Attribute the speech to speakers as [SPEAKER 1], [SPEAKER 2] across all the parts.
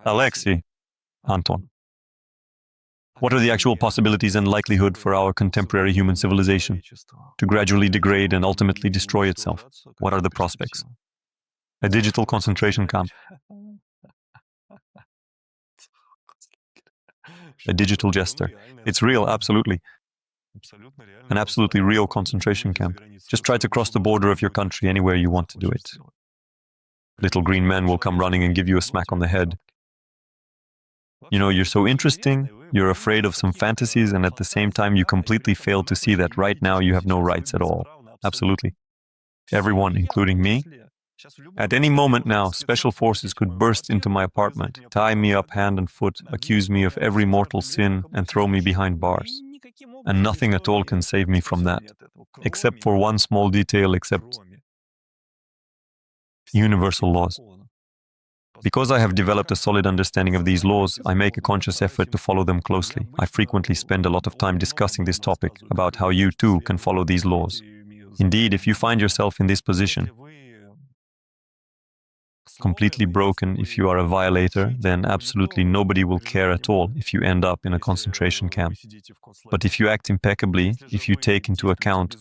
[SPEAKER 1] Alexei, Anton, what are the actual possibilities and likelihood for our contemporary human civilization to gradually degrade and ultimately destroy itself? What are the prospects? A digital concentration camp. A digital jester. It's real, absolutely. An absolutely real concentration camp. Just try to cross the border of your country anywhere you want to do it. Little green men will come running and give you a smack on the head. You know, you're so interesting, you're afraid of some fantasies, and at the same time you completely fail to see that right now you have no rights at all. Absolutely. Everyone, including me. At any moment now, special forces could burst into my apartment, tie me up hand and foot, accuse me of every mortal sin, and throw me behind bars. And nothing at all can save me from that, except for one small detail, except universal laws. Because I have developed a solid understanding of these laws, I make a conscious effort to follow them closely. I frequently spend a lot of time discussing this topic, about how you too can follow these laws. Indeed, if you find yourself in this position, completely broken, if you are a violator, then absolutely nobody will care at all if you end up in a concentration camp. But if you act impeccably, if you take into account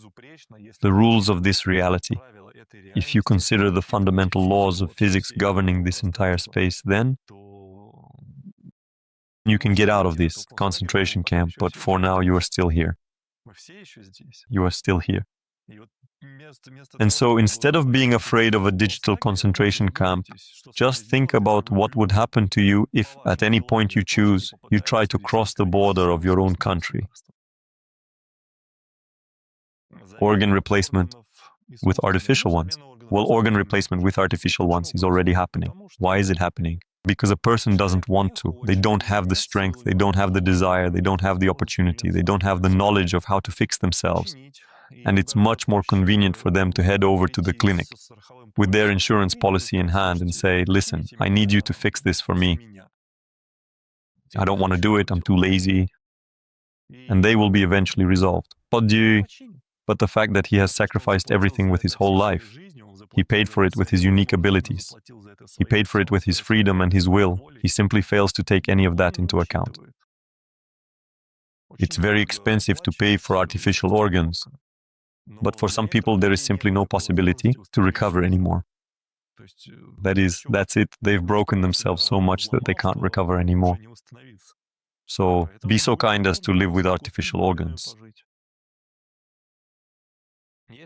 [SPEAKER 1] the rules of this reality, if you consider the fundamental laws of physics governing this entire space, then you can get out of this concentration camp, but for now you are still here. You are still here. And so instead of being afraid of a digital concentration camp, just think about what would happen to you if at any point you choose, you try to cross the border of your own country. Organ replacement with artificial ones. Well, organ replacement with artificial ones is already happening. Why is it happening? Because a person doesn't want to. They don't have the strength, they don't have the desire, they don't have the opportunity, they don't have the knowledge of how to fix themselves. And it's much more convenient for them to head over to the clinic with their insurance policy in hand and say, listen, I need you to fix this for me. I don't want to do it, I'm too lazy. And they will be eventually resolved. But the fact that he has sacrificed everything with his whole life, he paid for it with his unique abilities. He paid for it with his freedom and his will. He simply fails to take any of that into account. It's very expensive to pay for artificial organs. But for some people, there is simply no possibility to recover anymore. That's it. They've broken themselves so much that they can't recover anymore. So be so kind as to live with artificial organs.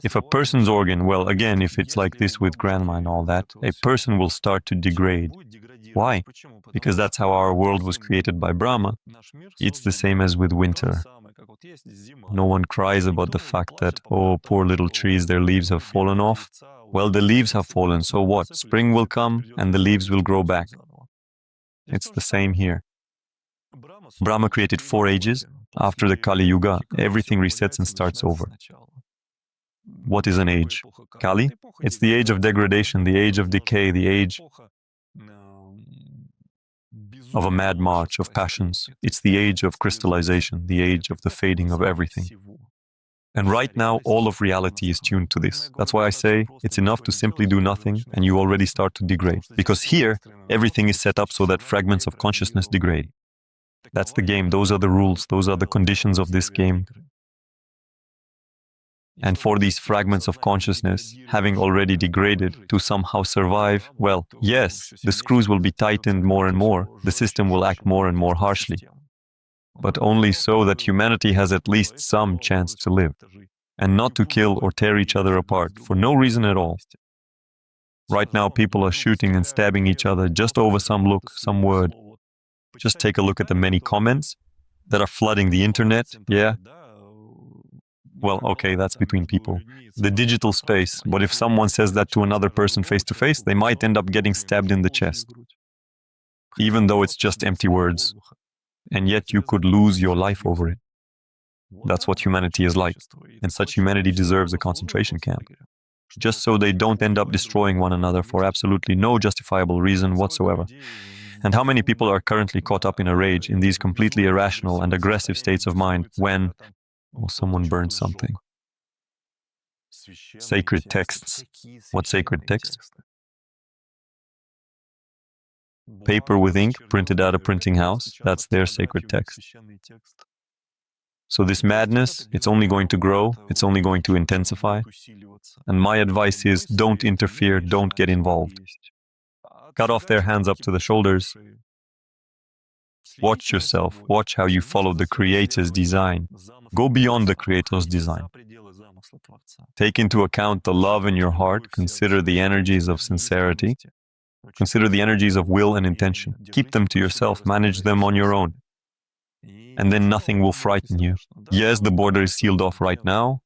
[SPEAKER 1] If a person's organ, well, again, if it's like this with grandma and all that, a person will start to degrade. Why? Because that's how our world was created by Brahma. It's the same as with winter. No one cries about the fact that, oh, poor little trees, their leaves have fallen off. Well, the leaves have fallen, so what? Spring will come and the leaves will grow back. It's the same here. Brahma created 4 ages. After the Kali Yuga, everything resets and starts over. What is an age? Kali? It's the age of degradation, the age of decay, the age of a mad march of passions. It's the age of crystallization, the age of the fading of everything. And right now, all of reality is tuned to this. That's why I say it's enough to simply do nothing and you already start to degrade. Because here, everything is set up so that fragments of consciousness degrade. That's the game. Those are the rules. Those are the conditions of this game. And for these fragments of consciousness, having already degraded, to somehow survive, well, yes, the screws will be tightened more and more, the system will act more and more harshly. But only so that humanity has at least some chance to live, and not to kill or tear each other apart, for no reason at all. Right now, people are shooting and stabbing each other just over some look, some word. Just take a look at the many comments that are flooding the internet, yeah? Well, okay, that's between people. The digital space, but if someone says that to another person face to face, they might end up getting stabbed in the chest. Even though it's just empty words. And yet you could lose your life over it. That's what humanity is like. And such humanity deserves a concentration camp. Just so they don't end up destroying one another for absolutely no justifiable reason whatsoever. And how many people are currently caught up in a rage, in these completely irrational and aggressive states of mind when someone burns something? Sacred texts. What sacred texts? Paper with ink printed at a printing house, that's their sacred text. So this madness, it's only going to grow, it's only going to intensify. And my advice is don't interfere, don't get involved. Cut off their hands up to the shoulders. Watch yourself, watch how you follow the Creator's design. Go beyond the Creator's design. Take into account the love in your heart, consider the energies of sincerity, consider the energies of will and intention. Keep them to yourself, manage them on your own. And then nothing will frighten you. Yes, the border is sealed off right now,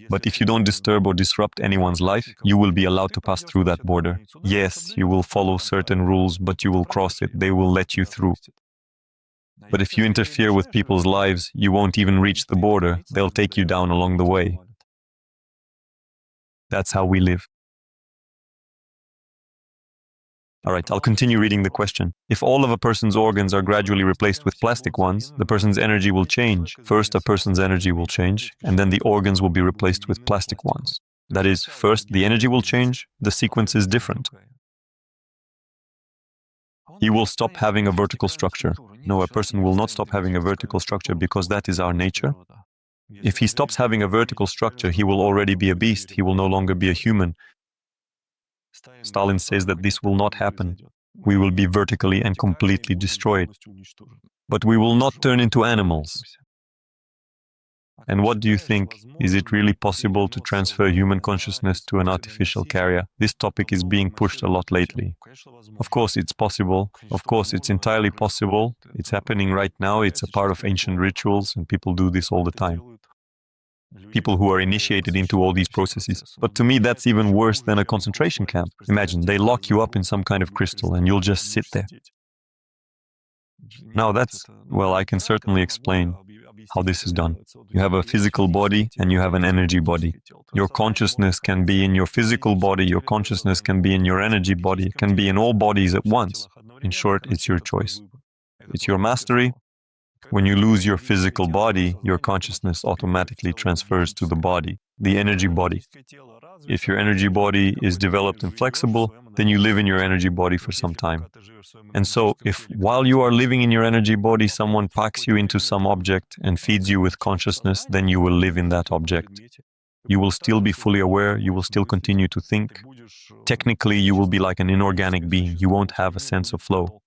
[SPEAKER 1] but if you don't disturb or disrupt anyone's life, you will be allowed to pass through that border. Yes, you will follow certain rules, but you will cross it. They will let you through. But if you interfere with people's lives, you won't even reach the border. They'll take you down along the way. That's how we live. All right, I'll continue reading the question. If all of a person's organs are gradually replaced with plastic ones, the person's energy will change. First, a person's energy will change, and then the organs will be replaced with plastic ones. That is, first the energy will change, the sequence is different. He will stop having a vertical structure. No, a person will not stop having a vertical structure because that is our nature. If he stops having a vertical structure, he will already be a beast. He will no longer be a human. Stalin says that this will not happen. We will be vertically and completely destroyed. But we will not turn into animals. And what do you think? Is it really possible to transfer human consciousness to an artificial carrier? This topic is being pushed a lot lately. Of course it's possible. Of course it's entirely possible. It's happening right now. It's a part of ancient rituals and people do this all the time. People who are initiated into all these processes. But to me, that's even worse than a concentration camp. Imagine, they lock you up in some kind of crystal and you'll just sit there. Now well, I can certainly explain how this is done. You have a physical body and you have an energy body. Your consciousness can be in your physical body, your consciousness can be in your energy body, it can be in all bodies at once. In short, it's your choice. It's your mastery. When you lose your physical body, your consciousness automatically transfers to the body, the energy body. If your energy body is developed and flexible, then you live in your energy body for some time. And so, if while you are living in your energy body, someone packs you into some object and feeds you with consciousness, then you will live in that object. You will still be fully aware, you will still continue to think. Technically, you will be like an inorganic being. You won't have a sense of flow.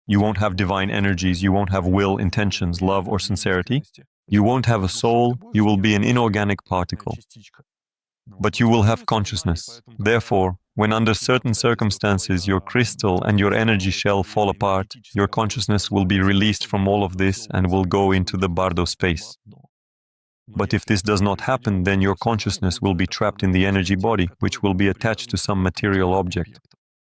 [SPEAKER 1] You won't have divine energies, you won't have will, intentions, love, or sincerity. You won't have a soul, you will be an inorganic particle. But you will have consciousness. Therefore, when under certain circumstances your crystal and your energy shell fall apart, your consciousness will be released from all of this and will go into the Bardo space. But if this does not happen, then your consciousness will be trapped in the energy body, which will be attached to some material object.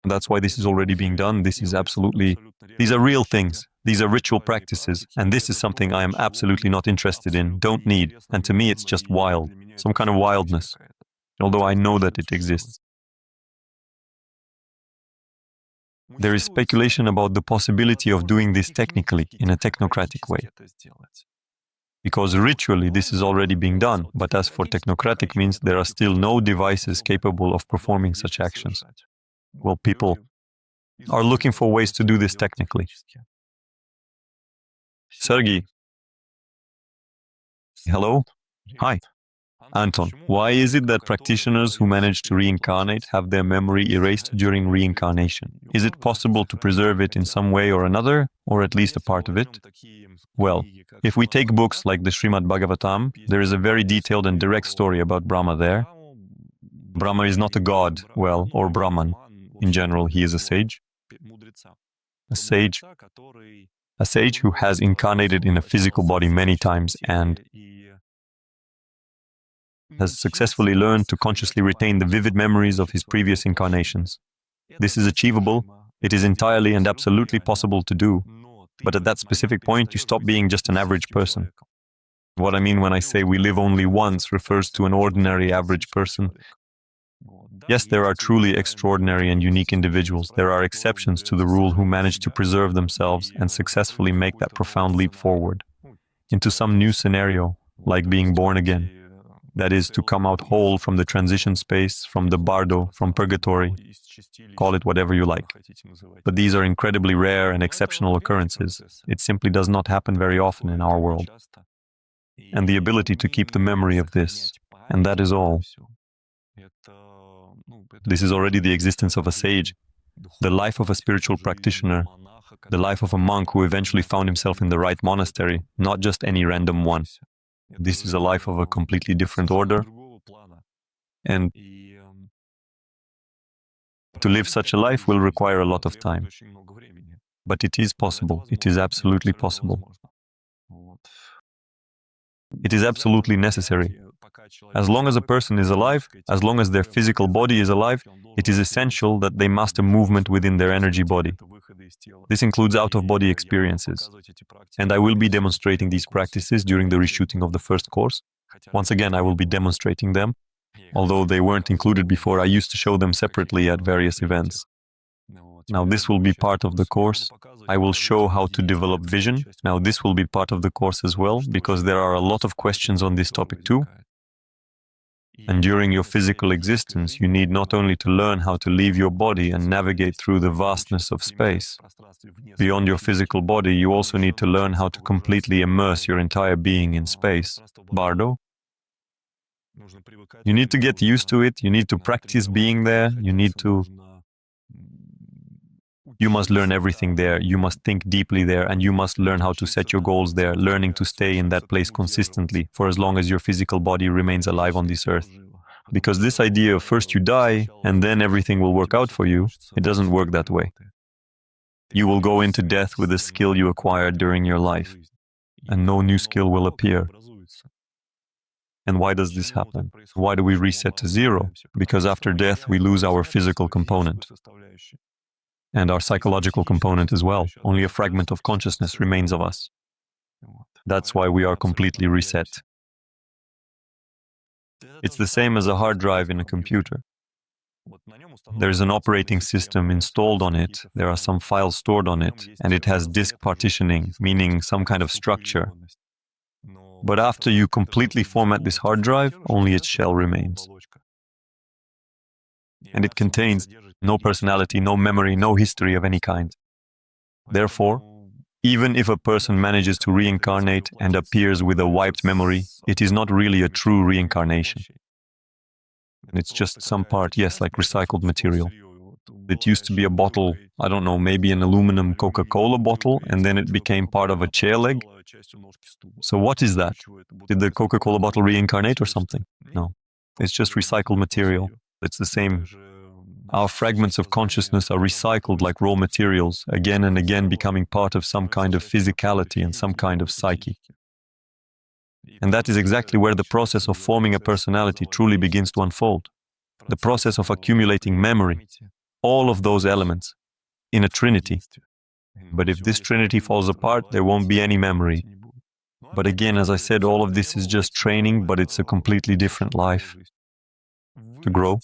[SPEAKER 1] And that's why this is already being done. These are real things. These are ritual practices. And this is something I am absolutely not interested in, don't need. And to me, it's just wild, some kind of wildness, although I know that it exists. There is speculation about the possibility of doing this technically, in a technocratic way. Because ritually, this is already being done. But as for technocratic means, there are still no devices capable of performing such actions. Well, people are looking for ways to do this technically. Sergey. Hello? Hi. Anton, why is it that practitioners who manage to reincarnate have their memory erased during reincarnation? Is it possible to preserve it in some way or another, or at least a part of it? Well, if we take books like the Srimad Bhagavatam, there is a very detailed and direct story about Brahma there. Brahma is not a god, well, or Brahman. In general, he is a sage. A sage who has incarnated in a physical body many times and has successfully learned to consciously retain the vivid memories of his previous incarnations. This is achievable. It is entirely and absolutely possible to do. But at that specific point, you stop being just an average person. What I mean when I say we live only once refers to an ordinary average person. Yes, there are truly extraordinary and unique individuals. There are exceptions to the rule who manage to preserve themselves and successfully make that profound leap forward into some new scenario, like being born again. That is, to come out whole from the transition space, from the Bardo, from purgatory. Call it whatever you like. But these are incredibly rare and exceptional occurrences. It simply does not happen very often in our world. And the ability to keep the memory of this, and that is all. This is already the existence of a sage, the life of a spiritual practitioner, the life of a monk who eventually found himself in the right monastery, not just any random one. This is a life of a completely different order, and to live such a life will require a lot of time. But it is possible. It is absolutely possible. It is absolutely necessary. As long as a person is alive, as long as their physical body is alive, it is essential that they master movement within their energy body. This includes out-of-body experiences. And I will be demonstrating these practices during the reshooting of the first course. Once again, I will be demonstrating them. Although they weren't included before, I used to show them separately at various events. Now this will be part of the course. I will show how to develop vision. Now this will be part of the course as well, because there are a lot of questions on this topic too. And during your physical existence, you need not only to learn how to leave your body and navigate through the vastness of space. Beyond your physical body, you also need to learn how to completely immerse your entire being in space. Bardo? You need to get used to it, you need to practice being there, you must learn everything there, you must think deeply there, and you must learn how to set your goals there, learning to stay in that place consistently for as long as your physical body remains alive on this earth. Because this idea of first you die and then everything will work out for you, it doesn't work that way. You will go into death with the skill you acquired during your life, and no new skill will appear. And why does this happen? Why do we reset to zero? Because after death we lose our physical component. And our psychological component as well. Only a fragment of consciousness remains of us. That's why we are completely reset. It's the same as a hard drive in a computer. There's an operating system installed on it, there are some files stored on it, and it has disk partitioning, meaning some kind of structure. But after you completely format this hard drive, only its shell remains. And it contains no personality, no memory, no history of any kind. Therefore, even if a person manages to reincarnate and appears with a wiped memory, it is not really a true reincarnation. And it's just some part, yes, like recycled material. It used to be a bottle, I don't know, maybe an aluminum Coca-Cola bottle, and then it became part of a chair leg. So what is that? Did the Coca-Cola bottle reincarnate or something? No, it's just recycled material. It's the same. Our fragments of consciousness are recycled like raw materials, again and again becoming part of some kind of physicality and some kind of psyche. And that is exactly where the process of forming a personality truly begins to unfold. The process of accumulating memory, all of those elements, in a trinity. But if this trinity falls apart, there won't be any memory. But again, as I said, all of this is just training, but it's a completely different life. To grow,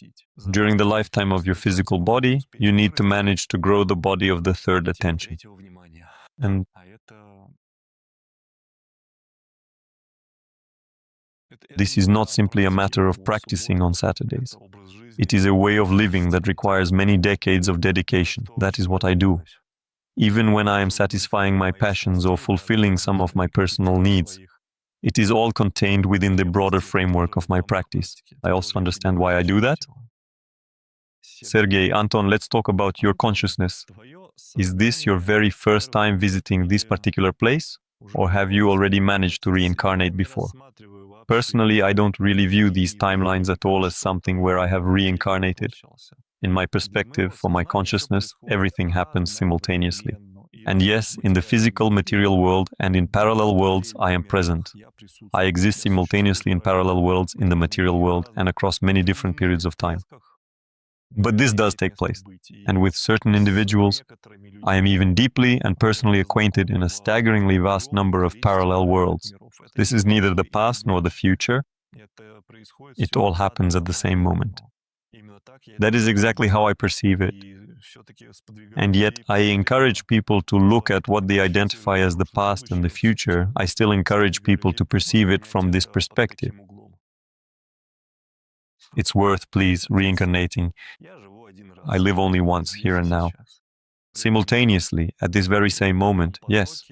[SPEAKER 1] during the lifetime of your physical body, you need to manage to grow the body of the third attention. And this is not simply a matter of practicing on Saturdays. It is a way of living that requires many decades of dedication. That is what I do. Even when I am satisfying my passions or fulfilling some of my personal needs, it is all contained within the broader framework of my practice. I also understand why I do that. Sergey, Anton, let's talk about your consciousness. Is this your very first time visiting this particular place? Or have you already managed to reincarnate before? Personally, I don't really view these timelines at all as something where I have reincarnated. In my perspective, for my consciousness, everything happens simultaneously. And yes, in the physical material world and in parallel worlds, I am present. I exist simultaneously in parallel worlds, in the material world, and across many different periods of time. But this does take place. And with certain individuals, I am even deeply and personally acquainted in a staggeringly vast number of parallel worlds. This is neither the past nor the future. It all happens at the same moment. That is exactly how I perceive it. And yet, I encourage people to look at what they identify as the past and the future. I still encourage people to perceive it from this perspective. It's worth, please, reincarnating. I live only once, here and now. Simultaneously, at this very same moment, yes.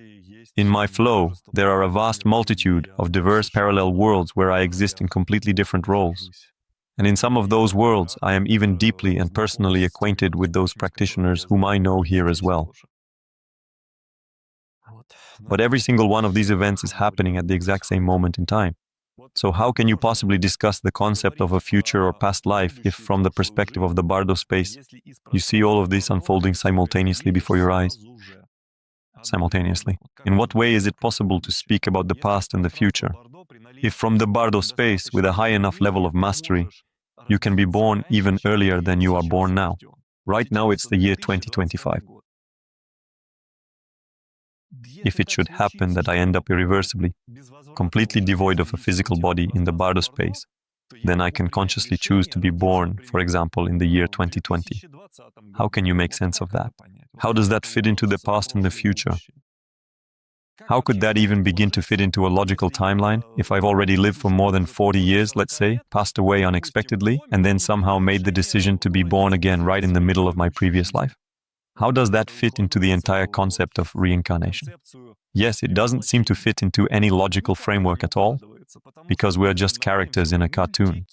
[SPEAKER 1] In my flow, there are a vast multitude of diverse parallel worlds where I exist in completely different roles. And in some of those worlds, I am even deeply and personally acquainted with those practitioners whom I know here as well. But every single one of these events is happening at the exact same moment in time. So how can you possibly discuss the concept of a future or past life if from the perspective of the Bardo space, you see all of this unfolding simultaneously before your eyes? Simultaneously. In what way is it possible to speak about the past and the future? If from the Bardo space, with a high enough level of mastery, you can be born even earlier than you are born now. Right now it's the year 2025. If it should happen that I end up irreversibly, completely devoid of a physical body in the Bardo space, then I can consciously choose to be born, for example, in the year 2020. How can you make sense of that? How does that fit into the past and the future? How could that even begin to fit into a logical timeline if I've already lived for more than 40 years, let's say, passed away unexpectedly, and then somehow made the decision to be born again right in the middle of my previous life? How does that fit into the entire concept of reincarnation? Yes, it doesn't seem to fit into any logical framework at all, because we're just characters in a cartoon.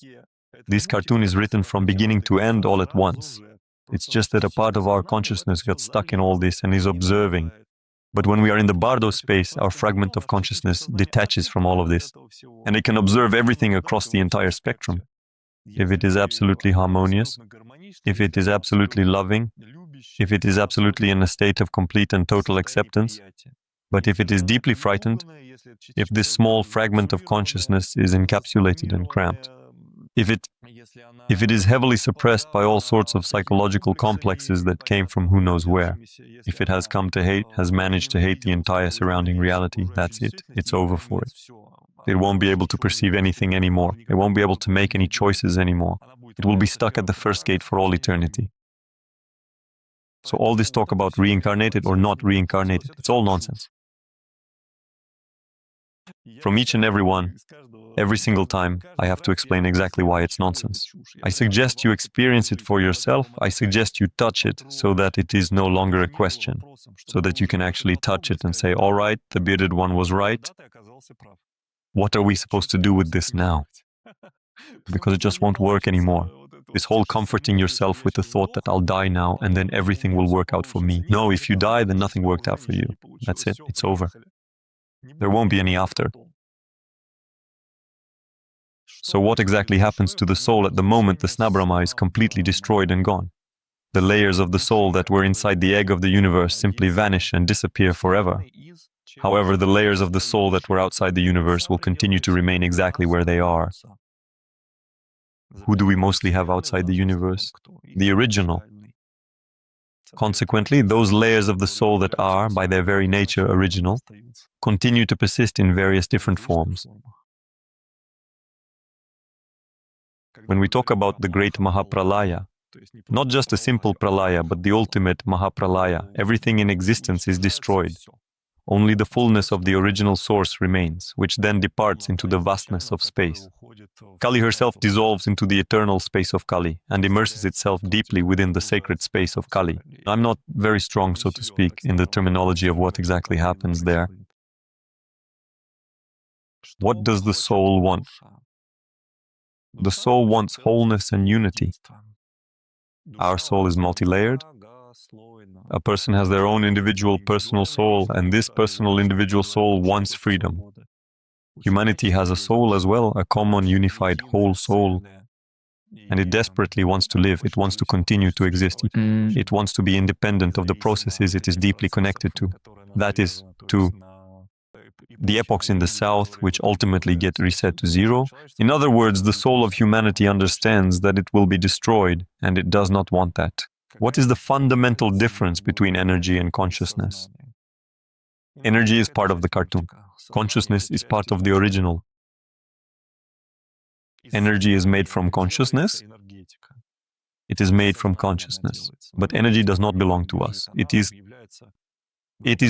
[SPEAKER 1] This cartoon is written from beginning to end all at once. It's just that a part of our consciousness got stuck in all this and is observing. But when we are in the Bardo space, our fragment of consciousness detaches from all of this, and it can observe everything across the entire spectrum. If it is absolutely harmonious, if it is absolutely loving, if it is absolutely in a state of complete and total acceptance, but if it is deeply frightened, if this small fragment of consciousness is encapsulated and cramped, if it is heavily suppressed by all sorts of psychological complexes that came from who knows where, if it has come to hate, has managed to hate the entire surrounding reality, that's it. It's over for it. It won't be able to perceive anything anymore. It won't be able to make any choices anymore. It will be stuck at the first gate for all eternity. So all this talk about reincarnated or not reincarnated, it's all nonsense. From each and every one, every single time, I have to explain exactly why it's nonsense. I suggest you experience it for yourself. I suggest you touch it so that it is no longer a question, so that you can actually touch it and say, all right, the bearded one was right. What are we supposed to do with this now? Because it just won't work anymore. This whole comforting yourself with the thought that I'll die now and then everything will work out for me. No, if you die, then nothing worked out for you. That's it. It's over. There won't be any after. So what exactly happens to the soul at the moment the Brahma is completely destroyed and gone? The layers of the soul that were inside the egg of the universe simply vanish and disappear forever. However, the layers of the soul that were outside the universe will continue to remain exactly where they are. Who do we mostly have outside the universe? The original. Consequently, those layers of the soul that are, by their very nature, original, continue to persist in various different forms. When we talk about the great Mahapralaya, not just a simple pralaya, but the ultimate Mahapralaya, everything in existence is destroyed. Only the fullness of the original source remains, which then departs into the vastness of space. Kali herself dissolves into the eternal space of Kali and immerses itself deeply within the sacred space of Kali. I'm not very strong, so to speak, in the terminology of what exactly happens there. What does the soul want? The soul wants wholeness and unity. Our soul is multi-layered. A person has their own individual personal soul, and this personal individual soul wants freedom. Humanity has a soul as well, a common, unified, whole soul. And it desperately wants to live. It wants to continue to exist. It wants to be independent of the processes it is deeply connected to. That is, to the epochs in the south, which ultimately get reset to zero. In other words, the soul of humanity understands that it will be destroyed, and it does not want that. What is the fundamental difference between energy and consciousness? Energy is part of the cartoon. Consciousness is part of the original. Energy is made from consciousness. It is made from consciousness. But energy does not belong to us. It is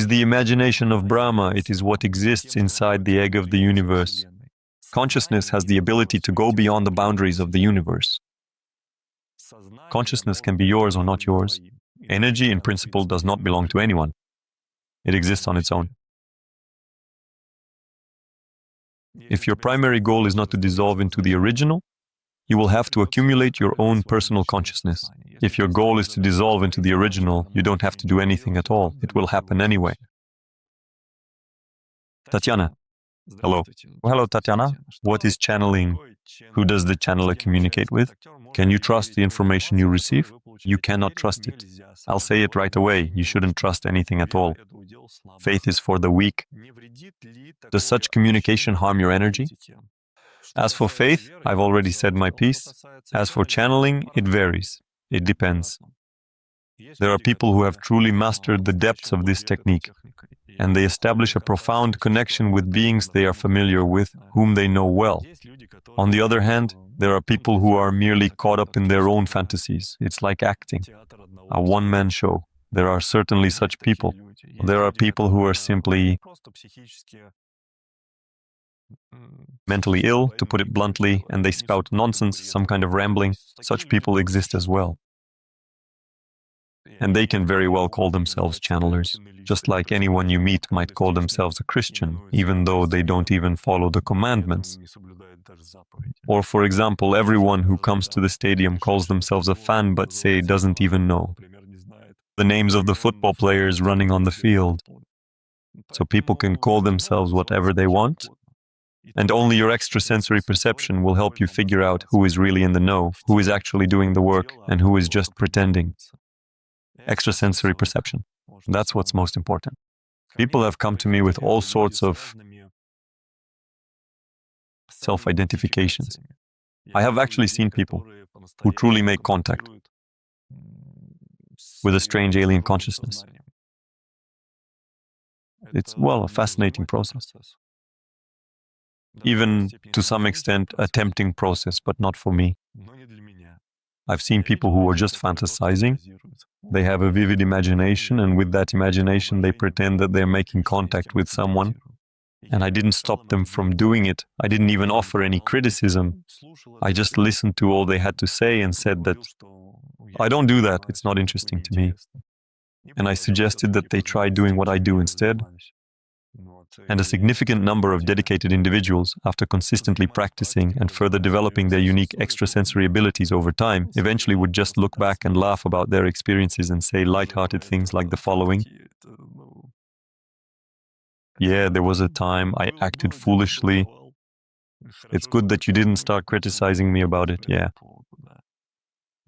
[SPEAKER 1] the imagination of Brahma. It is what exists inside the egg of the universe. Consciousness has the ability to go beyond the boundaries of the universe. Consciousness can be yours or not yours. Energy, in principle, does not belong to anyone. It exists on its own. If your primary goal is not to dissolve into the original, you will have to accumulate your own personal consciousness. If your goal is to dissolve into the original, you don't have to do anything at all. It will happen anyway. Tatiana. Hello.
[SPEAKER 2] Hello, Tatiana.
[SPEAKER 1] What is channeling? Who does the channeler communicate with? Can you trust the information you receive? You cannot trust it. I'll say it right away. You shouldn't trust anything at all. Faith is for the weak. Does such communication harm your energy? As for faith, I've already said my piece. As for channeling, it varies. It depends. There are people who have truly mastered the depths of this technique, and they establish a profound connection with beings they are familiar with, whom they know well. On the other hand, there are people who are merely caught up in their own fantasies. It's like acting, a one-man show. There are certainly such people. There are people who are simply mentally ill, to put it bluntly, and they spout nonsense, some kind of rambling. Such people exist as well. And they can very well call themselves channelers, just like anyone you meet might call themselves a Christian, even though they don't even follow the commandments. Or, for example, everyone who comes to the stadium calls themselves a fan but say doesn't even know the names of the football players running on the field. So people can call themselves whatever they want, and only your extrasensory perception will help you figure out who is really in the know, who is actually doing the work, and who is just pretending. Extrasensory perception. That's what's most important. People have come to me with all sorts of self-identifications. I have actually seen people who truly make contact with a strange alien consciousness. It's, well, a fascinating process. Even, to some extent, a tempting process, but not for me. I've seen people who are just fantasizing. They have a vivid imagination, and with that imagination, they pretend that they're making contact with someone. And I didn't stop them from doing it. I didn't even offer any criticism. I just listened to all they had to say and said that, I don't do that, it's not interesting to me. And I suggested that they try doing what I do instead. And a significant number of dedicated individuals, after consistently practicing and further developing their unique extrasensory abilities over time, eventually would just look back and laugh about their experiences and say light-hearted things like the following. Yeah, there was a time I acted foolishly. It's good that you didn't start criticizing me about it, yeah.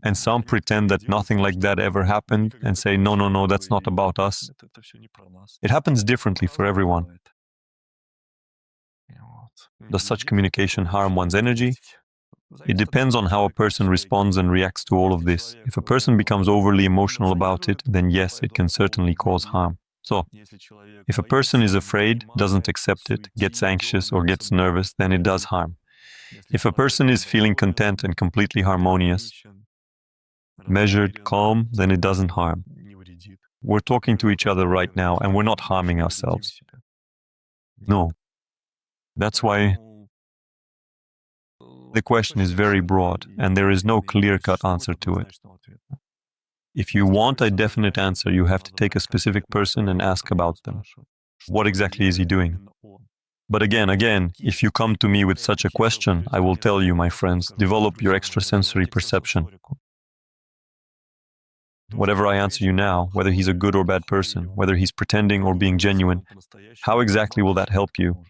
[SPEAKER 1] And some pretend that nothing like that ever happened and say, no, no, no, that's not about us. It happens differently for everyone. Does such communication harm one's energy? It depends on how a person responds and reacts to all of this. If a person becomes overly emotional about it, then yes, it can certainly cause harm. So, if a person is afraid, doesn't accept it, gets anxious or gets nervous, then it does harm. If a person is feeling content and completely harmonious, measured, calm, then it doesn't harm. We're talking to each other right now and we're not harming ourselves. No. That's why the question is very broad and there is no clear-cut answer to it. If you want a definite answer, you have to take a specific person and ask about them. What exactly is he doing? But again, if you come to me with such a question, I will tell you, my friends, develop your extrasensory perception. Whatever I answer you now, whether he's a good or bad person, whether he's pretending or being genuine, how exactly will that help you?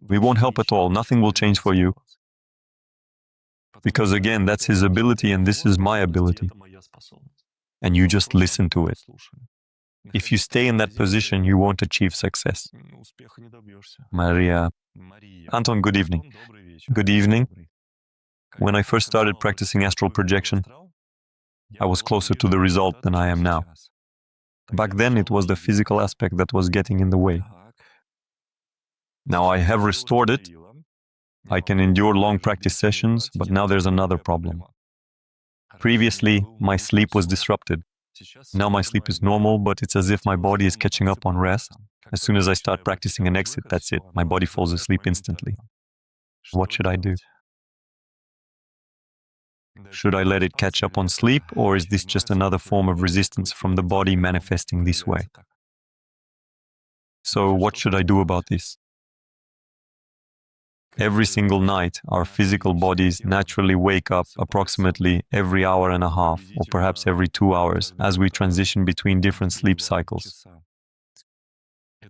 [SPEAKER 1] We won't help at all. Nothing will change for you. Because again, that's his ability and this is my ability. And you just listen to it. If you stay in that position, you won't achieve success. Maria. Anton, good evening. Good evening. When I first started practicing astral projection, I was closer to the result than I am now. Back then, it was the physical aspect that was getting in the way. Now I have restored it. I can endure long practice sessions, but now there's another problem. Previously, my sleep was disrupted. Now my sleep is normal, but it's as if my body is catching up on rest. As soon as I start practicing an exit, that's it. My body falls asleep instantly. What should I do? Should I let it catch up on sleep, or is this just another form of resistance from the body manifesting this way? So what should I do about this? Every single night, our physical bodies naturally wake up approximately every hour and a half, or perhaps every 2 hours, as we transition between different sleep cycles.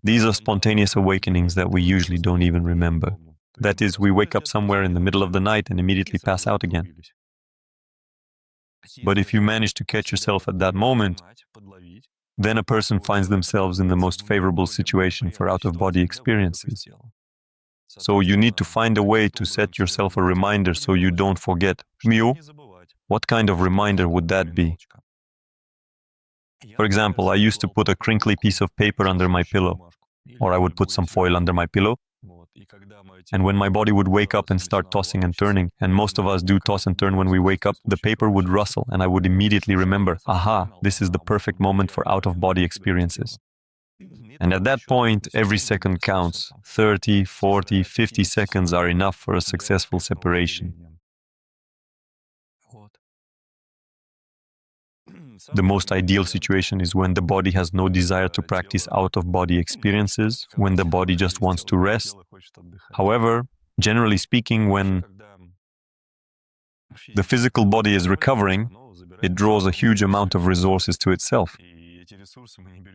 [SPEAKER 1] These are spontaneous awakenings that we usually don't even remember. That is, we wake up somewhere in the middle of the night and immediately pass out again. But if you manage to catch yourself at that moment, then a person finds themselves in the most favorable situation for out-of-body experiences. So you need to find a way to set yourself a reminder so you don't forget. Mew, what kind of reminder would that be? For example, I used to put a crinkly piece of paper under my pillow, or I would put some foil under my pillow. And when my body would wake up and start tossing and turning, and most of us do toss and turn when we wake up, the paper would rustle and I would immediately remember, aha, this is the perfect moment for out-of-body experiences. And at that point, every second counts. 30, 40, 50 seconds are enough for a successful separation. The most ideal situation is when the body has no desire to practice out-of-body experiences, when the body just wants to rest. However, generally speaking, when the physical body is recovering, it draws a huge amount of resources to itself.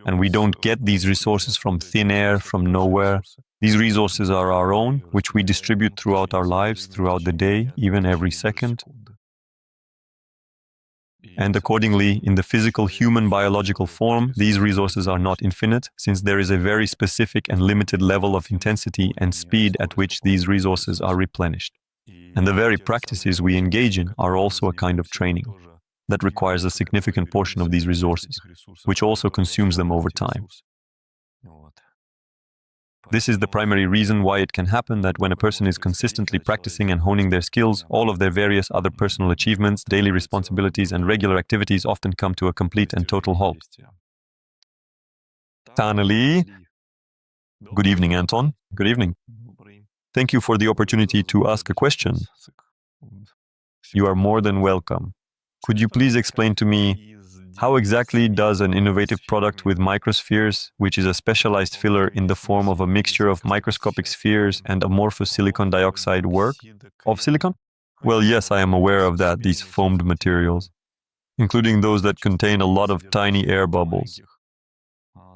[SPEAKER 1] And we don't get these resources from thin air, from nowhere. These resources are our own, which we distribute throughout our lives, throughout the day, even every second. And accordingly, in the physical human biological form, these resources are not infinite, since there is a very specific and limited level of intensity and speed at which these resources are replenished. And the very practices we engage in are also a kind of training that requires a significant portion of these resources, which also consumes them over time. This is the primary reason why it can happen that when a person is consistently practicing and honing their skills, all of their various other personal achievements, daily responsibilities, and regular activities often come to a complete and total halt. Tanali. Good evening, Anton. Good evening. Thank you for the opportunity to ask a question. You are more than welcome. Could you please explain to me how exactly does an innovative product with microspheres, which is a specialized filler in the form of a mixture of microscopic spheres and amorphous silicon dioxide, work? Of silicon? Well, yes, I am aware of that, these foamed materials, including those that contain a lot of tiny air bubbles.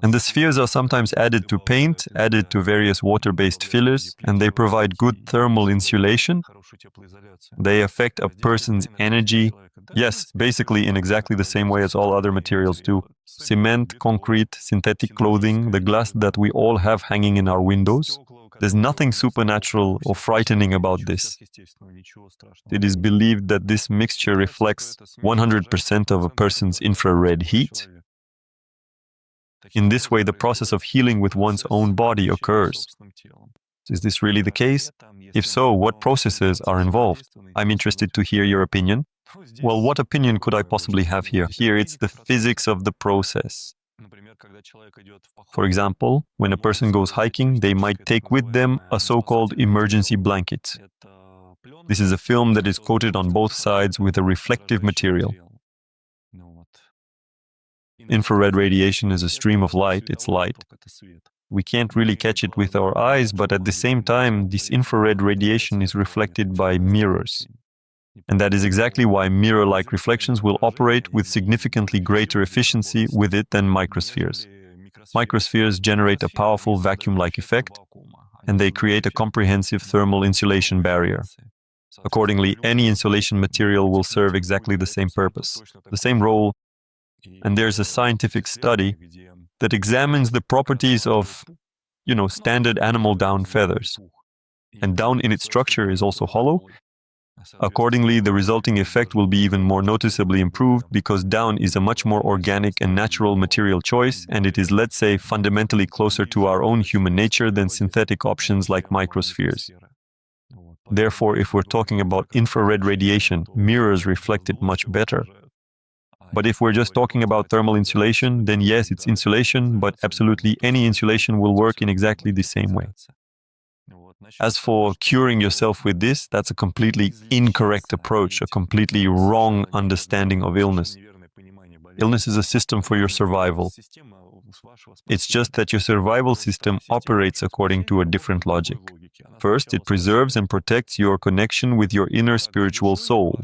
[SPEAKER 1] And the spheres are sometimes added to paint, added to various water-based fillers, and they provide good thermal insulation. They affect a person's energy. Yes, basically in exactly the same way as all other materials do. Cement, concrete, synthetic clothing, the glass that we all have hanging in our windows. There's nothing supernatural or frightening about this. It is believed that this mixture reflects 100% of a person's infrared heat. In this way, the process of healing with one's own body occurs. Is this really the case? If so, what processes are involved? I'm interested to hear your opinion. Well, what opinion could I possibly have here? Here, it's the physics of the process. For example, when a person goes hiking, they might take with them a so-called emergency blanket. This is a film that is coated on both sides with a reflective material. Infrared radiation is a stream of light, it's light. We can't really catch it with our eyes, but at the same time, this infrared radiation is reflected by mirrors. And that is exactly why mirror-like reflections will operate with significantly greater efficiency with it than microspheres. Microspheres generate a powerful vacuum-like effect, and they create a comprehensive thermal insulation barrier. Accordingly, any insulation material will serve exactly the same purpose, the same role. And there's a scientific study that examines the properties of, standard animal down feathers. And down in its structure is also hollow. Accordingly, the resulting effect will be even more noticeably improved because down is a much more organic and natural material choice, and it is, let's say, fundamentally closer to our own human nature than synthetic options like microspheres. Therefore, if we're talking about infrared radiation, mirrors reflect it much better. But if we're just talking about thermal insulation, then yes, it's insulation, but absolutely any insulation will work in exactly the same way. As for curing yourself with this, that's a completely incorrect approach, a completely wrong understanding of illness. Illness is a system for your survival. It's just that your survival system operates according to a different logic. First, it preserves and protects your connection with your inner spiritual soul.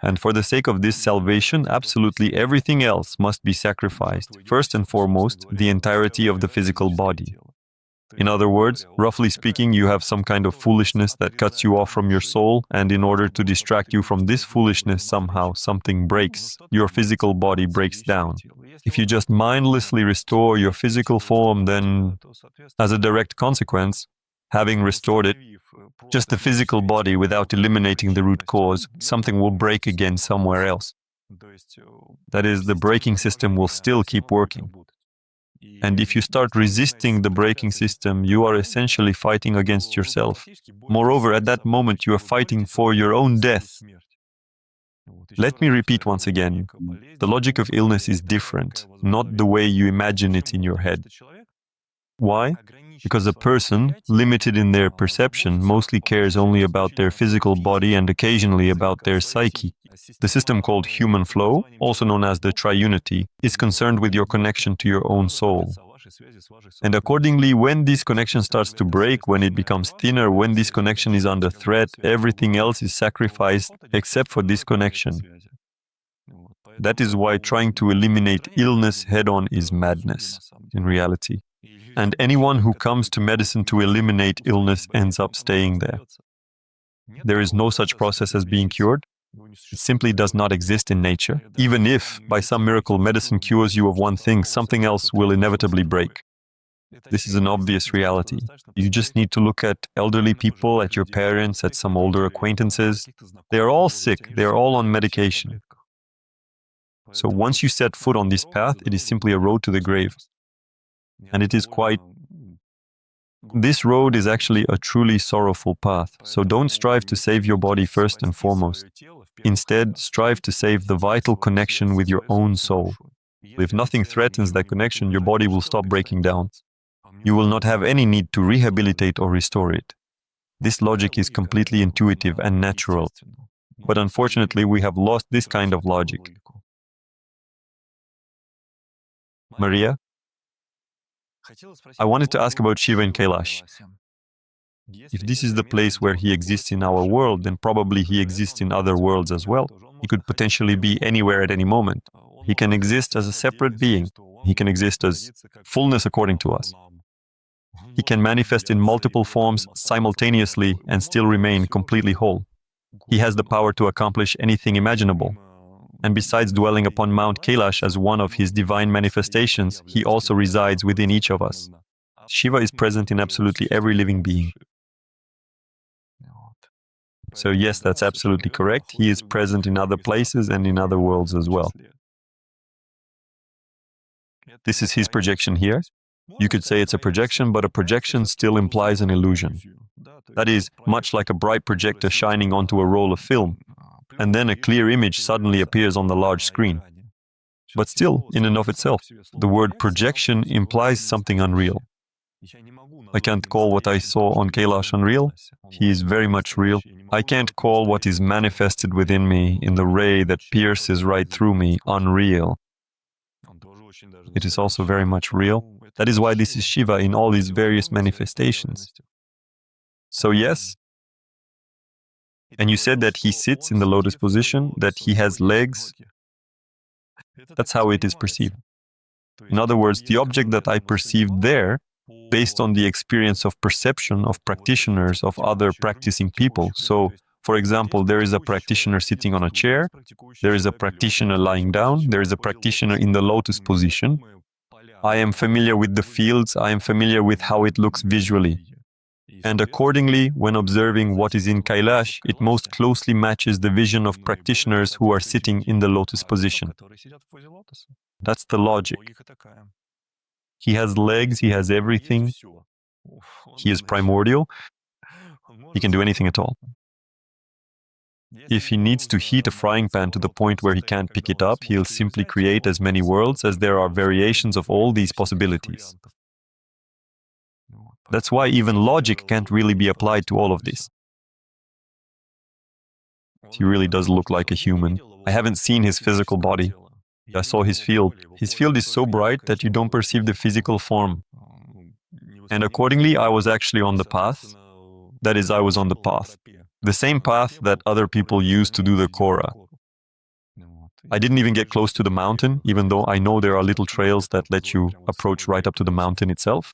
[SPEAKER 1] And for the sake of this salvation, absolutely everything else must be sacrificed. First and foremost, the entirety of the physical body. In other words, roughly speaking, you have some kind of foolishness that cuts you off from your soul, and in order to distract you from this foolishness, somehow something breaks. Your physical body breaks down. If you just mindlessly restore your physical form, then, as a direct consequence, having restored it, just the physical body without eliminating the root cause, something will break again somewhere else. That is, the braking system will still keep working. And if you start resisting the braking system, you are essentially fighting against yourself. Moreover, at that moment, you are fighting for your own death. Let me repeat once again, the logic of illness is different, not the way you imagine it in your head. Why? Because a person, limited in their perception, mostly cares only about their physical body and occasionally about their psyche. The system called human flow, also known as the triunity, is concerned with your connection to your own soul. And accordingly, when this connection starts to break, when it becomes thinner, when this connection is under threat, everything else is sacrificed except for this connection. That is why trying to eliminate illness head-on is madness, in reality. And anyone who comes to medicine to eliminate illness ends up staying there. There is no such process as being cured. It simply does not exist in nature. Even if, by some miracle, medicine cures you of one thing, something else will inevitably break. This is an obvious reality. You just need to look at elderly people, at your parents, at some older acquaintances. They are all sick. They are all on medication. So once you set foot on this path, it is simply a road to the grave. And it is quite... This road is actually a truly sorrowful path. So don't strive to save your body first and foremost. Instead, strive to save the vital connection with your own soul. If nothing threatens that connection, your body will stop breaking down. You will not have any need to rehabilitate or restore it. This logic is completely intuitive and natural. But unfortunately, we have lost this kind of logic. Maria, I wanted to ask about Shiva in Kailash. If this is the place where he exists in our world, then probably he exists in other worlds as well. He could potentially be anywhere at any moment. He can exist as a separate being. He can exist as fullness according to us. He can manifest in multiple forms simultaneously and still remain completely whole. He has the power to accomplish anything imaginable. And besides dwelling upon Mount Kailash as one of his divine manifestations, he also resides within each of us. Shiva is present in absolutely every living being. So yes, that's absolutely correct. He is present in other places and in other worlds as well. This is his projection here. You could say it's a projection, but a projection still implies an illusion. That is, much like a bright projector shining onto a roll of film, and then a clear image suddenly appears on the large screen. But still, in and of itself, the word projection implies something unreal. I can't call what I saw on Kailash unreal. He is very much real. I can't call what is manifested within me in the ray that pierces right through me unreal. It is also very much real. That is why this is Shiva in all his various manifestations. So yes, and you said that he sits in the lotus position, that he has legs. That's how it is perceived. In other words, the object that I perceived there, based on the experience of perception of practitioners, of other practicing people. So, for example, there is a practitioner sitting on a chair, there is a practitioner lying down, there is a practitioner in the lotus position. I am familiar with the fields, I am familiar with how it looks visually. And accordingly, when observing what is in Kailash, it most closely matches the vision of practitioners who are sitting in the lotus position. That's the logic. He has legs, he has everything. He is primordial. He can do anything at all. If he needs to heat a frying pan to the point where he can't pick it up, he'll simply create as many worlds as there are variations of all these possibilities. That's why even logic can't really be applied to all of this. He really does look like a human. I haven't seen his physical body. I saw his field. His field is so bright that you don't perceive the physical form. And accordingly, I was actually on the path. That is, I was on the path. The same path that other people use to do the Kora. I didn't even get close to the mountain, even though I know there are little trails that let you approach right up to the mountain itself.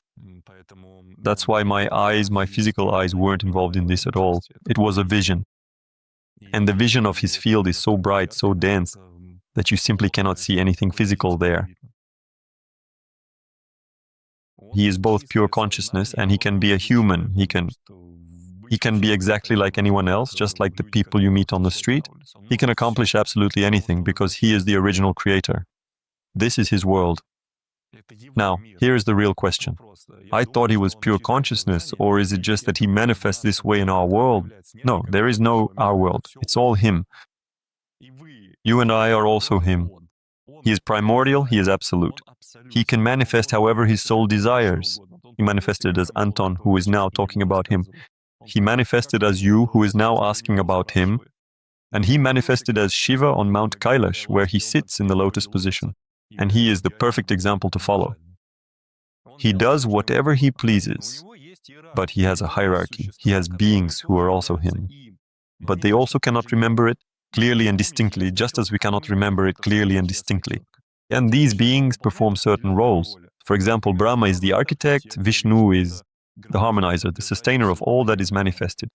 [SPEAKER 1] That's why my eyes, my physical eyes, weren't involved in this at all. It was a vision. And the vision of his field is so bright, so dense, that you simply cannot see anything physical there. He is both pure consciousness and he can be a human. He can be exactly like anyone else, just like the people you meet on the street. He can accomplish absolutely anything because he is the original creator. This is his world. Now, here is the real question. I thought he was pure consciousness, or is it just that he manifests this way in our world? No, there is no our world. It's all him. You and I are also him. He is primordial, he is absolute. He can manifest however his soul desires. He manifested as Anton, who is now talking about him. He manifested as you, who is now asking about him. And he manifested as Shiva on Mount Kailash, where he sits in the lotus position. And he is the perfect example to follow. He does whatever he pleases, but he has a hierarchy. He has beings who are also him. But they also cannot remember it clearly and distinctly, just as we cannot remember it clearly and distinctly. And these beings perform certain roles. For example, Brahma is the architect, Vishnu is the harmonizer, the sustainer of all that is manifested.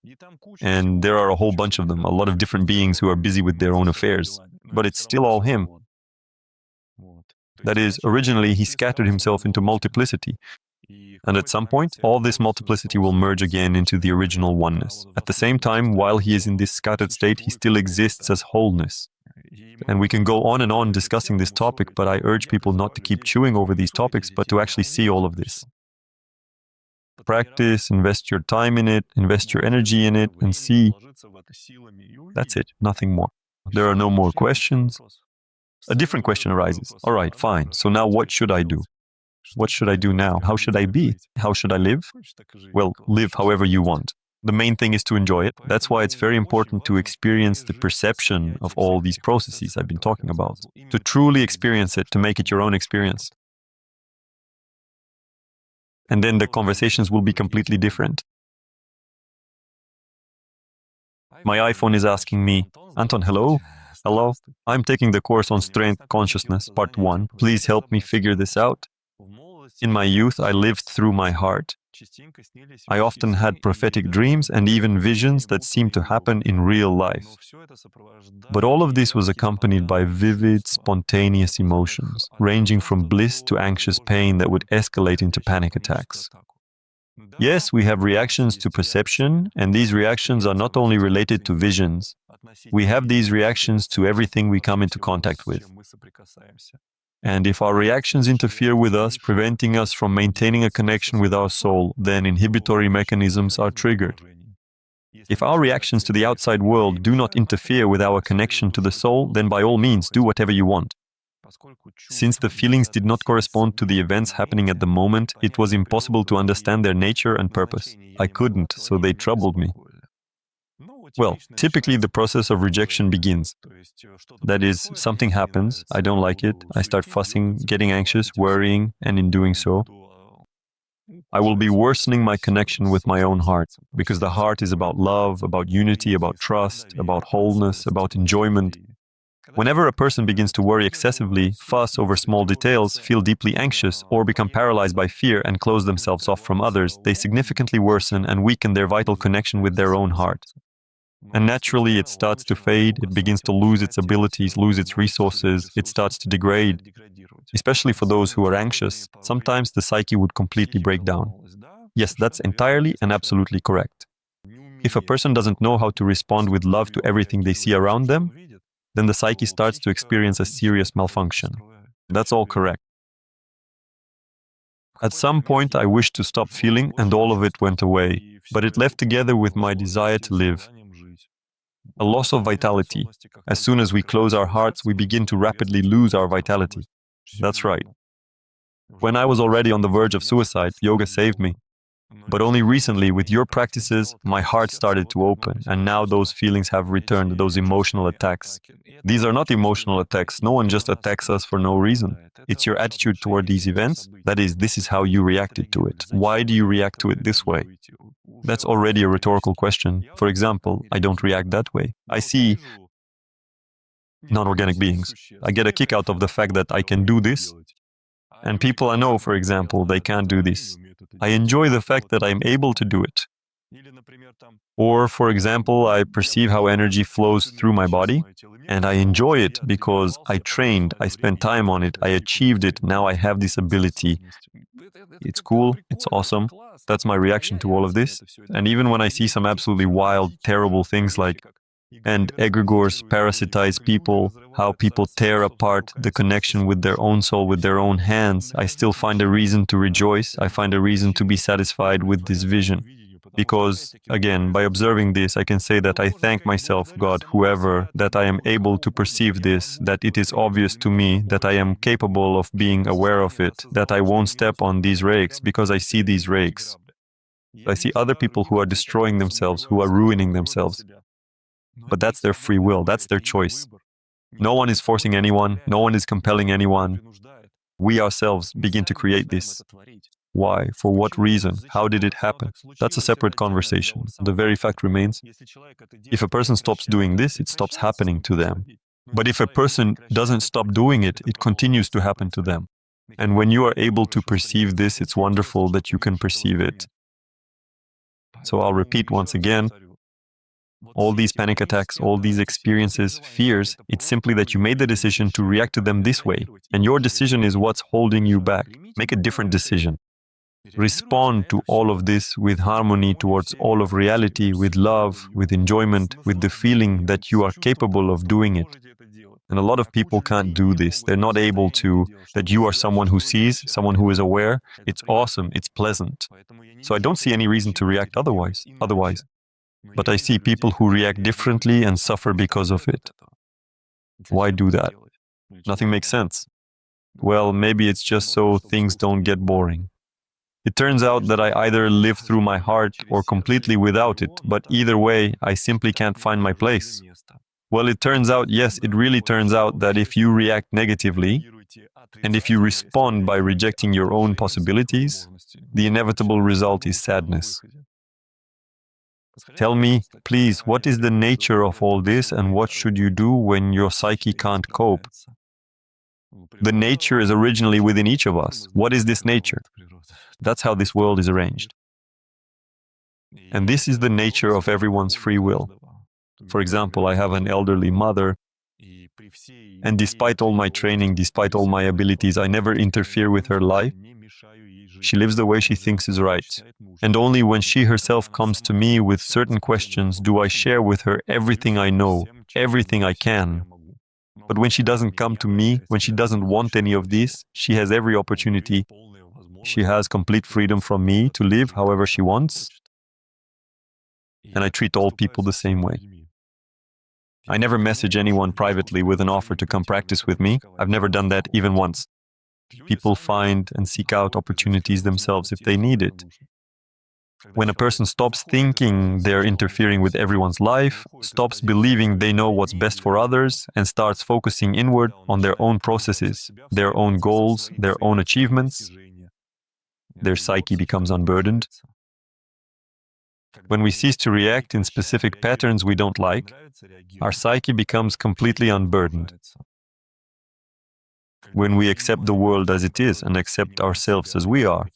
[SPEAKER 1] And there are a whole bunch of them, a lot of different beings who are busy with their own affairs. But it's still all him. That is, originally he scattered himself into multiplicity. And at some point, all this multiplicity will merge again into the original oneness. At the same time, while he is in this scattered state, he still exists as wholeness. And we can go on and on discussing this topic, but I urge people not to keep chewing over these topics, but to actually see all of this. Practice, invest your time in it, invest your energy in it, and see. That's it, nothing more. There are no more questions. A different question arises. All right, fine. So now what should I do? What should I do now? How should I be? How should I live? Well, live however you want. The main thing is to enjoy it. That's why it's very important to experience the perception of all these processes I've been talking about. To truly experience it, to make it your own experience. And then the conversations will be completely different. My iPhone is asking me, Anton, hello? Hello? I'm taking the course on Strength Consciousness, Part 1. Please help me figure this out. In my youth, I lived through my heart. I often had prophetic dreams and even visions that seemed to happen in real life. But all of this was accompanied by vivid, spontaneous emotions, ranging from bliss to anxious pain that would escalate into panic attacks. Yes, we have reactions to perception, and these reactions are not only related to visions. We have these reactions to everything we come into contact with. And if our reactions interfere with us, preventing us from maintaining a connection with our soul, then inhibitory mechanisms are triggered. If our reactions to the outside world do not interfere with our connection to the soul, then by all means do whatever you want. Since the feelings did not correspond to the events happening at the moment, it was impossible to understand their nature and purpose. I couldn't, so they troubled me. Well, typically the process of rejection begins. That is, something happens, I don't like it, I start fussing, getting anxious, worrying, and in doing so, I will be worsening my connection with my own heart, because the heart is about love, about unity, about trust, about wholeness, about enjoyment. Whenever a person begins to worry excessively, fuss over small details, feel deeply anxious, or become paralyzed by fear and close themselves off from others, they significantly worsen and weaken their vital connection with their own heart. And naturally, it starts to fade, it begins to lose its abilities, lose its resources, it starts to degrade. Especially for those who are anxious, sometimes the psyche would completely break down. Yes, that's entirely and absolutely correct. If a person doesn't know how to respond with love to everything they see around them, then the psyche starts to experience a serious malfunction. That's all correct. At some point, I wished to stop feeling, and all of it went away, but it left together with my desire to live. A loss of vitality. As soon as we close our hearts, we begin to rapidly lose our vitality. That's right. When I was already on the verge of suicide, yoga saved me. But only recently, with your practices, my heart started to open, and now those feelings have returned, those emotional attacks. These are not emotional attacks. No one just attacks us for no reason. It's your attitude toward these events. That is, this is how you reacted to it. Why do you react to it this way? That's already a rhetorical question. For example, I don't react that way. I see non-organic beings. I get a kick out of the fact that I can do this, and people I know, for example, they can't do this. I enjoy the fact that I'm able to do it. Or, for example, I perceive how energy flows through my body, and I enjoy it because I trained, I spent time on it, I achieved it, now I have this ability. It's cool, it's awesome. That's my reaction to all of this. And even when I see some absolutely wild, terrible things like and egregores parasitize people, how people tear apart the connection with their own soul with their own hands, I still find a reason to rejoice. I find a reason to be satisfied with this vision. Because, again, by observing this, I can say that I thank myself, God, whoever, that I am able to perceive this, that it is obvious to me, that I am capable of being aware of it, that I won't step on these rakes because I see these rakes. I see other people who are destroying themselves, who are ruining themselves. But that's their free will, that's their choice. No one is forcing anyone, no one is compelling anyone. We ourselves begin to create this. Why? For what reason? How did it happen? That's a separate conversation. The very fact remains, if a person stops doing this, it stops happening to them. But if a person doesn't stop doing it, it continues to happen to them. And when you are able to perceive this, it's wonderful that you can perceive it. So I'll repeat once again, all these panic attacks, all these experiences, fears, it's simply that you made the decision to react to them this way. And your decision is what's holding you back. Make a different decision. Respond to all of this with harmony towards all of reality, with love, with enjoyment, with the feeling that you are capable of doing it. And a lot of people can't do this. They're not able to, that you are someone who sees, someone who is aware. It's awesome, it's pleasant. So I don't see any reason to react otherwise. But I see people who react differently and suffer because of it. Why do that? Nothing makes sense. Well, maybe it's just so things don't get boring. It turns out that I either live through my heart or completely without it, but either way, I simply can't find my place. Well, it turns out, yes, it really turns out that if you react negatively, and if you respond by rejecting your own possibilities, the inevitable result is sadness. Tell me, please, what is the nature of all this and what should you do when your psyche can't cope? The nature is originally within each of us. What is this nature? That's how this world is arranged. And this is the nature of everyone's free will. For example, I have an elderly mother, and despite all my training, despite all my abilities, I never interfere with her life. She lives the way she thinks is right. And only when she herself comes to me with certain questions do I share with her everything I know, everything I can. But when she doesn't come to me, when she doesn't want any of this, she has every opportunity. She has complete freedom from me to live however she wants. And I treat all people the same way. I never message anyone privately with an offer to come practice with me. I've never done that even once. People find and seek out opportunities themselves if they need it. When a person stops thinking they're interfering with everyone's life, stops believing they know what's best for others, and starts focusing inward on their own processes, their own goals, their own achievements, their psyche becomes unburdened. When we cease to react in specific patterns we don't like, our psyche becomes completely unburdened. When we accept the world as it is and accept ourselves as we are,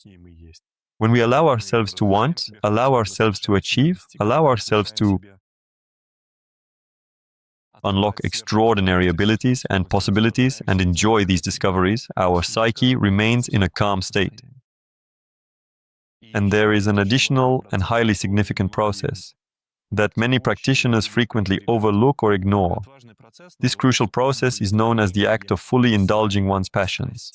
[SPEAKER 1] when we allow ourselves to want, allow ourselves to achieve, allow ourselves to unlock extraordinary abilities and possibilities and enjoy these discoveries, our psyche remains in a calm state. And there is an additional and highly significant process that many practitioners frequently overlook or ignore. This crucial process is known as the act of fully indulging one's passions.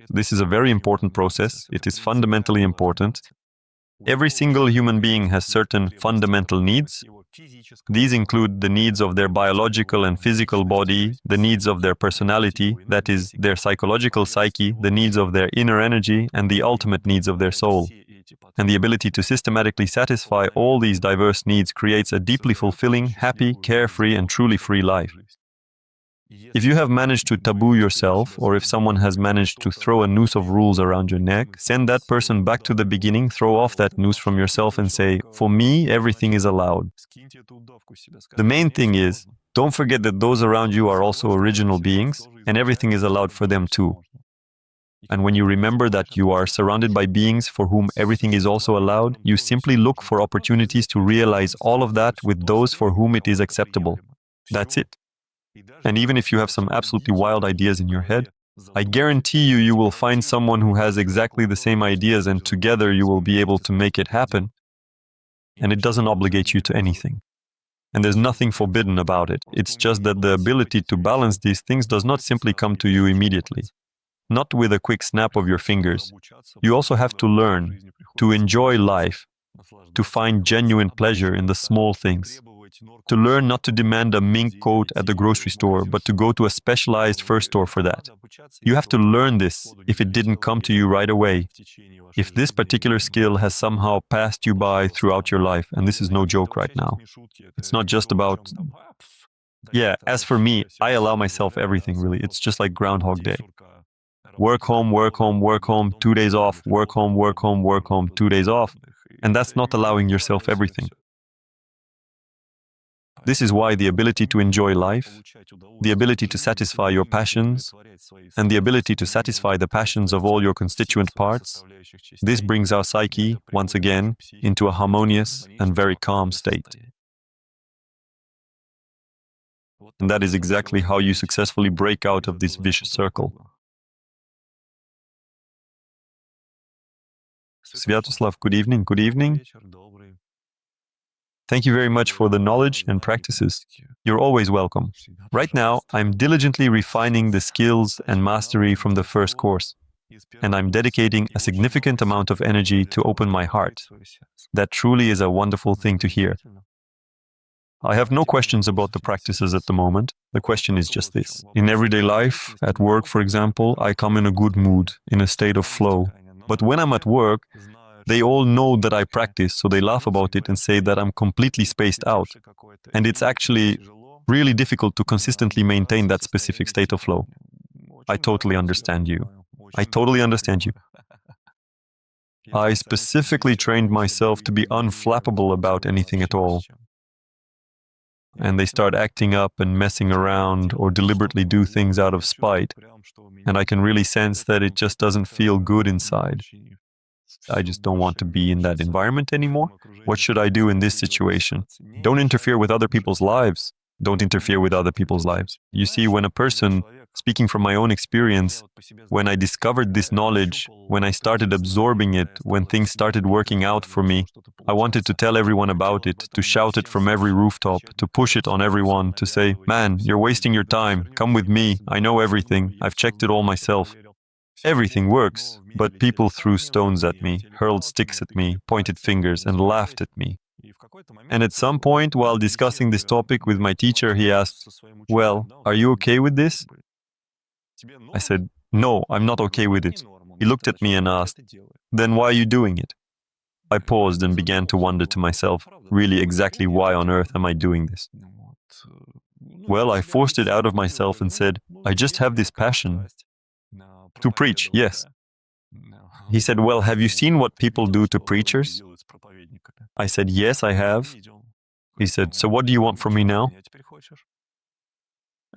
[SPEAKER 1] This is a very important process. It is fundamentally important. Every single human being has certain fundamental needs. These include the needs of their biological and physical body, the needs of their personality, that is, their psychological psyche, the needs of their inner energy, and the ultimate needs of their soul. And the ability to systematically satisfy all these diverse needs creates a deeply fulfilling, happy, carefree, and truly free life. If you have managed to taboo yourself, or if someone has managed to throw a noose of rules around your neck, send that person back to the beginning, throw off that noose from yourself and say, for me, everything is allowed. The main thing is, don't forget that those around you are also original beings, and everything is allowed for them too. And when you remember that you are surrounded by beings for whom everything is also allowed, you simply look for opportunities to realize all of that with those for whom it is acceptable. That's it. And even if you have some absolutely wild ideas in your head, I guarantee you, you will find someone who has exactly the same ideas, and together you will be able to make it happen. And it doesn't obligate you to anything. And there's nothing forbidden about it. It's just that the ability to balance these things does not simply come to you immediately. Not with a quick snap of your fingers. You also have to learn to enjoy life, to find genuine pleasure in the small things, to learn not to demand a mink coat at the grocery store, but to go to a specialized fur store for that. You have to learn this if it didn't come to you right away. If this particular skill has somehow passed you by throughout your life, and this is no joke right now, it's not just about... Yeah, as for me, I allow myself everything, really. It's just like Groundhog Day. Work home, work home, work home, 2 days off, work home, work home, work home, 2 days off. And that's not allowing yourself everything. This is why the ability to enjoy life, the ability to satisfy your passions, and the ability to satisfy the passions of all your constituent parts, this brings our psyche, once again, into a harmonious and very calm state. And that is exactly how you successfully break out of this vicious circle. Sviatoslav, good evening, good evening. Thank you very much for the knowledge and practices. You're always welcome. Right now, I'm diligently refining the skills and mastery from the first course, and I'm dedicating a significant amount of energy to open my heart. That truly is a wonderful thing to hear. I have no questions about the practices at the moment. The question is just this. In everyday life, at work, for example, I come in a good mood, in a state of flow. But when I'm at work, they all know that I practice, so they laugh about it and say that I'm completely spaced out. And it's actually really difficult to consistently maintain that specific state of flow. I totally understand you. I totally understand you. I specifically trained myself to be unflappable about anything at all. And they start acting up and messing around or deliberately do things out of spite. And I can really sense that it just doesn't feel good inside. I just don't want to be in that environment anymore. What should I do in this situation? Don't interfere with other people's lives. Don't interfere with other people's lives. You see, when a person, speaking from my own experience, when I discovered this knowledge, when I started absorbing it, when things started working out for me, I wanted to tell everyone about it, to shout it from every rooftop, to push it on everyone, to say, man, you're wasting your time. Come with me. I know everything. I've checked it all myself. Everything works, but people threw stones at me, hurled sticks at me, pointed fingers, and laughed at me. And at some point, while discussing this topic with my teacher, he asked, well, are you okay with this? I said, no, I'm not okay with it. He looked at me and asked, then why are you doing it? I paused and began to wonder to myself, really exactly why on earth am I doing this? Well, I forced it out of myself and said, I just have this passion. To preach, yes. He said, well, have you seen what people do to preachers? I said, yes, I have. He said, so what do you want from me now?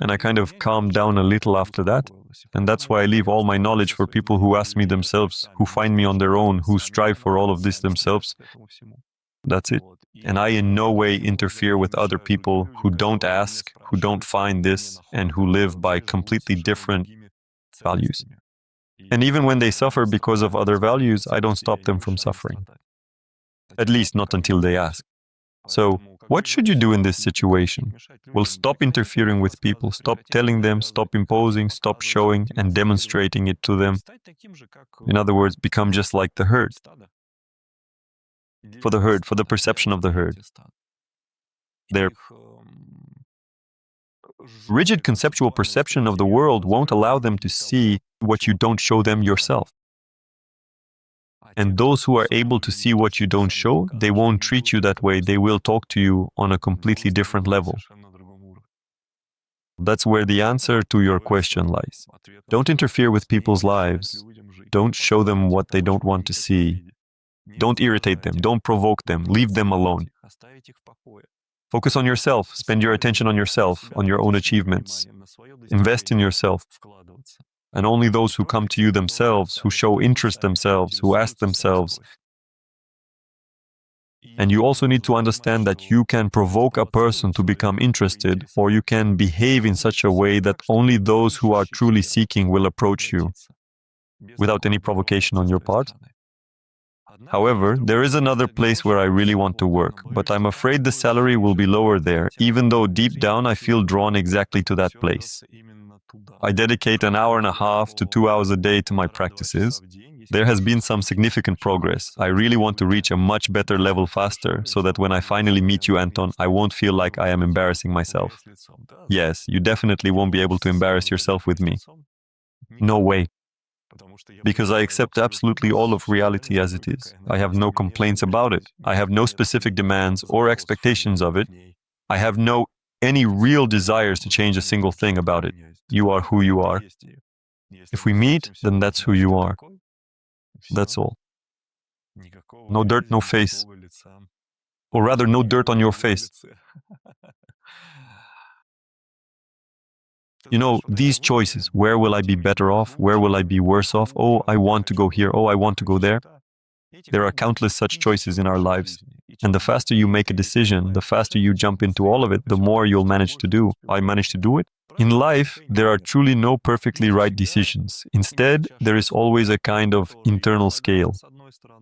[SPEAKER 1] And I kind of calmed down a little after that. And that's why I leave all my knowledge for people who ask me themselves, who find me on their own, who strive for all of this themselves. That's it. And I in no way interfere with other people who don't ask, who don't find this, and who live by completely different values. And even when they suffer because of other values, I don't stop them from suffering. At least not until they ask. So, what should you do in this situation? Well, stop interfering with people, stop telling them, stop imposing, stop showing and demonstrating it to them. In other words, become just like the herd. For the herd, for the perception of the herd. Their rigid conceptual perception of the world won't allow them to see what you don't show them yourself. And those who are able to see what you don't show, they won't treat you that way. They will talk to you on a completely different level. That's where the answer to your question lies. Don't interfere with people's lives. Don't show them what they don't want to see. Don't irritate them. Don't provoke them. Leave them alone. Focus on yourself. Spend your attention on yourself, on your own achievements. Invest in yourself. And only those who come to you themselves, who show interest themselves, who ask themselves. And you also need to understand that you can provoke a person to become interested, or you can behave in such a way that only those who are truly seeking will approach you, without any provocation on your part. However, there is another place where I really want to work, but I'm afraid the salary will be lower there, even though deep down I feel drawn exactly to that place. I dedicate an hour and a half to 2 hours a day to my practices. There has been some significant progress. I really want to reach a much better level faster, so that when I finally meet you, Anton, I won't feel like I am embarrassing myself. Yes, you definitely won't be able to embarrass yourself with me. No way. Because I accept absolutely all of reality as it is. I have no complaints about it. I have no specific demands or expectations of it. I have no any real desires to change a single thing about it. You are who you are. If we meet, then that's who you are. That's all. No dirt, no face. Or rather, no dirt on your face. You know, these choices, where will I be better off? Where will I be worse off? Oh, I want to go here. Oh, I want to go there. There are countless such choices in our lives. And the faster you make a decision, the faster you jump into all of it, the more you'll manage to do. I managed to do it. In life, there are truly no perfectly right decisions. Instead, there is always a kind of internal scale,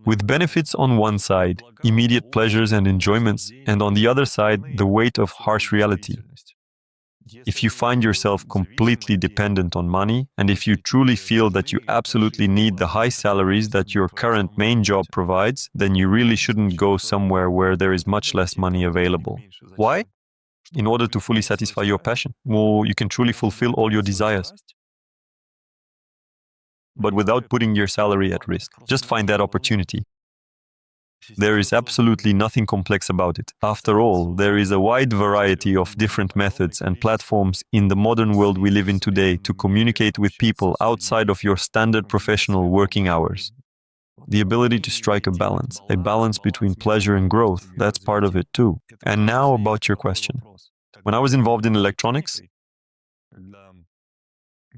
[SPEAKER 1] with benefits on one side, immediate pleasures and enjoyments, and on the other side, the weight of harsh reality. If you find yourself completely dependent on money, and if you truly feel that you absolutely need the high salaries that your current main job provides, then you really shouldn't go somewhere where there is much less money available. Why? In order to fully satisfy your passion, or you can truly fulfill all your desires, but without putting your salary at risk. Just find that opportunity. There is absolutely nothing complex about it. After all, there is a wide variety of different methods and platforms in the modern world we live in today to communicate with people outside of your standard professional working hours. The ability to strike a balance between pleasure and growth, that's part of it too. And now about your question. When I was involved in electronics,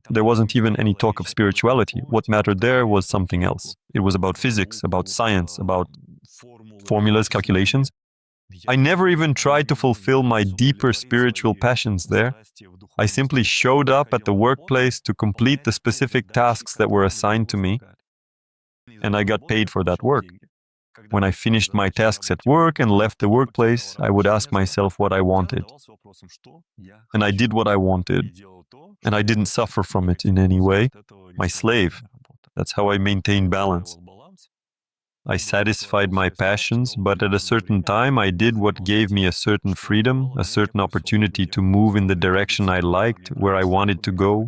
[SPEAKER 1] there wasn't even any talk of spirituality. What mattered there was something else. It was about physics, about science, about formulas, calculations. I never even tried to fulfill my deeper spiritual passions there. I simply showed up at the workplace to complete the specific tasks that were assigned to me, and I got paid for that work. When I finished my tasks at work and left the workplace, I would ask myself what I wanted. And I did what I wanted, and I didn't suffer from it in any way. My slave. That's how I maintained balance. I satisfied my passions, but at a certain time I did what gave me a certain freedom, a certain opportunity to move in the direction I liked, where I wanted to go.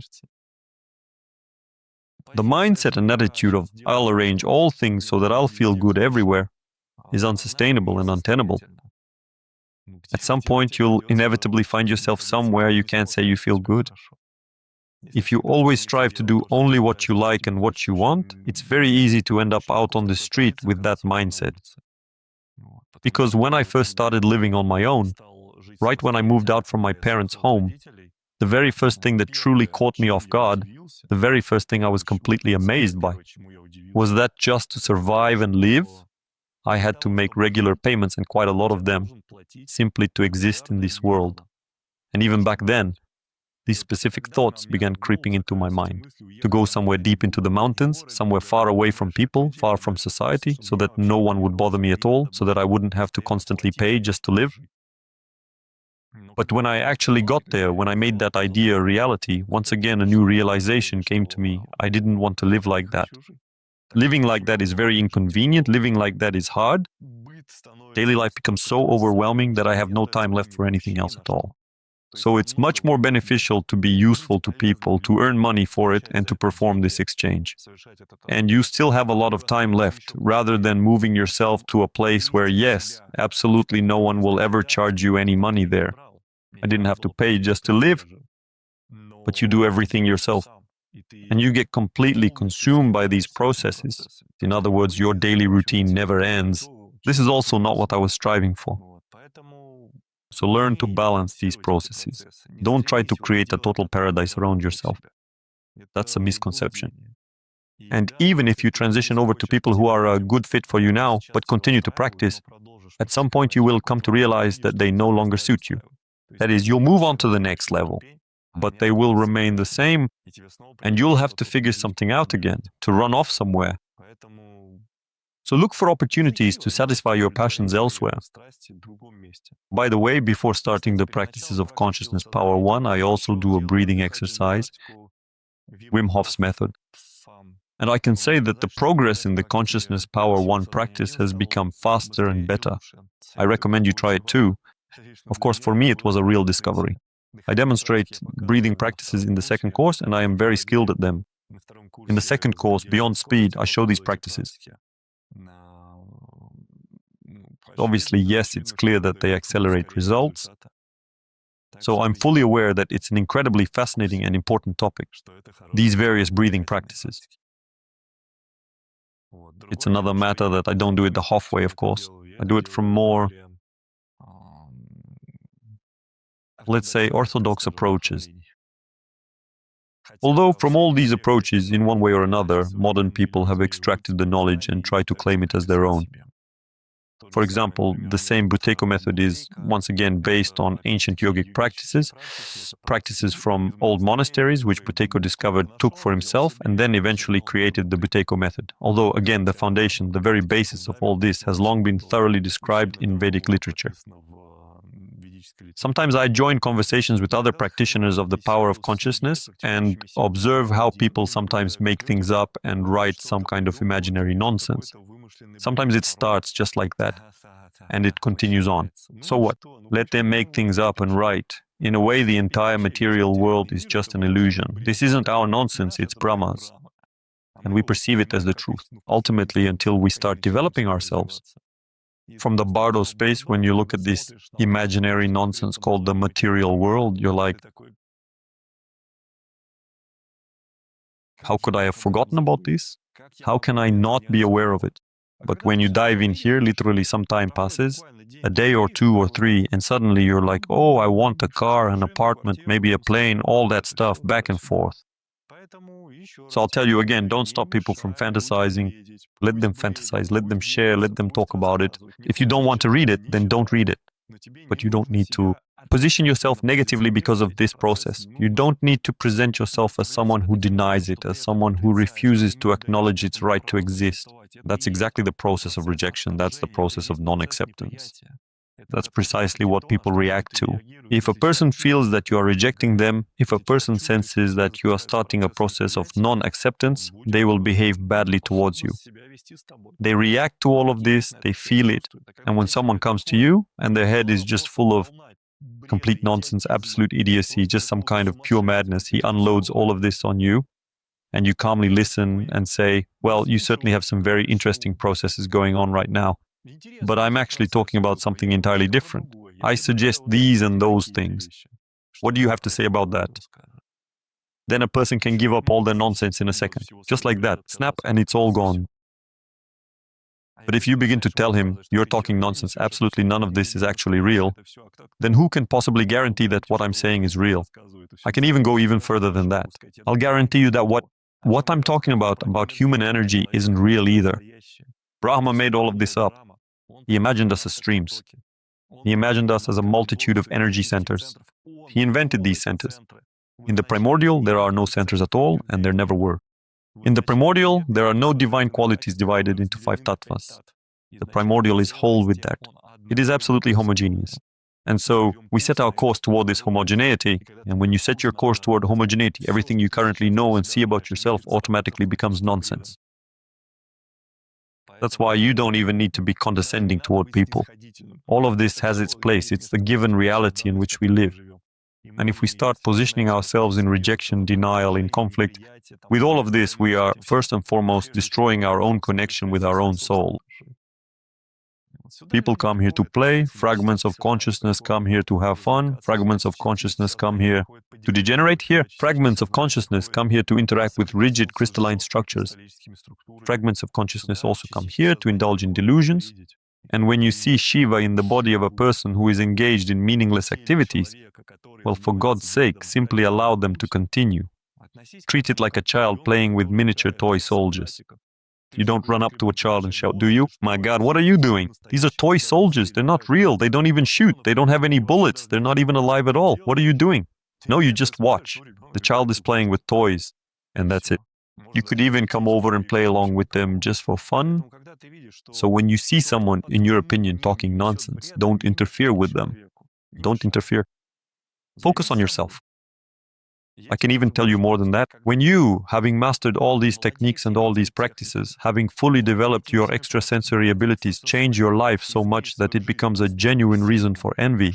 [SPEAKER 1] The mindset and attitude of I'll arrange all things so that I'll feel good everywhere is unsustainable and untenable. At some point you'll inevitably find yourself somewhere you can't say you feel good. If you always strive to do only what you like and what you want, it's very easy to end up out on the street with that mindset. Because when I first started living on my own, right when I moved out from my parents' home, the very first thing that truly caught me off guard, the very first thing I was completely amazed by, was that just to survive and live, I had to make regular payments, and quite a lot of them, simply to exist in this world. And even back then, these specific thoughts began creeping into my mind, to go somewhere deep into the mountains, somewhere far away from people, far from society, so that no one would bother me at all, so that I wouldn't have to constantly pay just to live. But when I actually got there, when I made that idea a reality, once again a new realization came to me. I didn't want to live like that. Living like that is very inconvenient, living like that is hard. Daily life becomes so overwhelming that I have no time left for anything else at all. So it's much more beneficial to be useful to people, to earn money for it, and to perform this exchange. And you still have a lot of time left, rather than moving yourself to a place where, yes, absolutely no one will ever charge you any money there. I didn't have to pay just to live, but you do everything yourself. And you get completely consumed by these processes. In other words, your daily routine never ends. This is also not what I was striving for. So learn to balance these processes. Don't try to create a total paradise around yourself. That's a misconception. And even if you transition over to people who are a good fit for you now, but continue to practice, at some point you will come to realize that they no longer suit you. That is, you'll move on to the next level, but they will remain the same, and you'll have to figure something out again, to run off somewhere. So look for opportunities to satisfy your passions elsewhere. By the way, before starting the practices of Consciousness Power 1, I also do a breathing exercise, Wim Hof's method. And I can say that the progress in the Consciousness Power 1 practice has become faster and better. I recommend you try it too. Of course, for me, it was a real discovery. I demonstrate breathing practices in the second course, and I am very skilled at them. In the second course, Beyond Speed, I show these practices. Obviously, yes, it's clear that they accelerate results. So I'm fully aware that it's an incredibly fascinating and important topic, these various breathing practices. It's another matter that I don't do it the Hof way, of course. I do it from more, let's say, orthodox approaches. Although from all these approaches, in one way or another, modern people have extracted the knowledge and try to claim it as their own. For example, the same Buteyko method is once again based on ancient yogic practices, practices from old monasteries which Buteyko discovered, took for himself, and then eventually created the Buteyko method. Although again, the foundation, the very basis of all this has long been thoroughly described in Vedic literature. Sometimes I join conversations with other practitioners of the power of consciousness and observe how people sometimes make things up and write some kind of imaginary nonsense. Sometimes it starts just like that, and it continues on. So what? Let them make things up and write. In a way, the entire material world is just an illusion. This isn't our nonsense, it's Brahma's. And we perceive it as the truth, ultimately until we start developing ourselves. From the Bardo space, when you look at this imaginary nonsense called the material world, you're like, how could I have forgotten about this? How can I not be aware of it? But when you dive in here, literally some time passes, a day or two or three, and suddenly you're like, oh, I want a car, an apartment, maybe a plane, all that stuff, back and forth. So I'll tell you again, don't stop people from fantasizing. Let them fantasize, let them share, let them talk about it. If you don't want to read it, then don't read it. But you don't need to position yourself negatively because of this process. You don't need to present yourself as someone who denies it, as someone who refuses to acknowledge its right to exist. That's exactly the process of rejection. That's the process of non-acceptance. That's precisely what people react to. If a person feels that you are rejecting them, if a person senses that you are starting a process of non-acceptance, they will behave badly towards you. They react to all of this, they feel it. And when someone comes to you and their head is just full of complete nonsense, absolute idiocy, just some kind of pure madness, he unloads all of this on you, and you calmly listen and say, well, you certainly have some very interesting processes going on right now, but I'm actually talking about something entirely different. I suggest these and those things. What do you have to say about that? Then a person can give up all their nonsense in a second. Just like that, snap, and it's all gone. But if you begin to tell him, you're talking nonsense, absolutely none of this is actually real, then who can possibly guarantee that what I'm saying is real? I can even go even further than that. I'll guarantee you that what I'm talking about human energy, isn't real either. Brahma made all of this up. He imagined us as streams. He imagined us as a multitude of energy centers. He invented these centers. In the primordial, there are no centers at all, and there never were. In the primordial, there are no divine qualities divided into 5 tattvas. The primordial is whole with that. It is absolutely homogeneous. And so we set our course toward this homogeneity, and when you set your course toward homogeneity, everything you currently know and see about yourself automatically becomes nonsense. That's why you don't even need to be condescending toward people. All of this has its place. It's the given reality in which we live. And if we start positioning ourselves in rejection, denial, in conflict, with all of this, we are first and foremost destroying our own connection with our own soul. People come here to play, fragments of consciousness come here to have fun, fragments of consciousness come here to degenerate here, fragments of consciousness come here to interact with rigid crystalline structures. Fragments of consciousness also come here to indulge in delusions. And when you see Shiva in the body of a person who is engaged in meaningless activities, well, for God's sake, simply allow them to continue. Treat it like a child playing with miniature toy soldiers. You don't run up to a child and shout, do you? My God, what are you doing? These are toy soldiers. They're not real. They don't even shoot. They don't have any bullets. They're not even alive at all. What are you doing? No, you just watch. The child is playing with toys, and that's it. You could even come over and play along with them just for fun. So when you see someone, in your opinion, talking nonsense, don't interfere with them. Don't interfere. Focus on yourself. I can even tell you more than that. When you, having mastered all these techniques and all these practices, having fully developed your extrasensory abilities, change your life so much that it becomes a genuine reason for envy,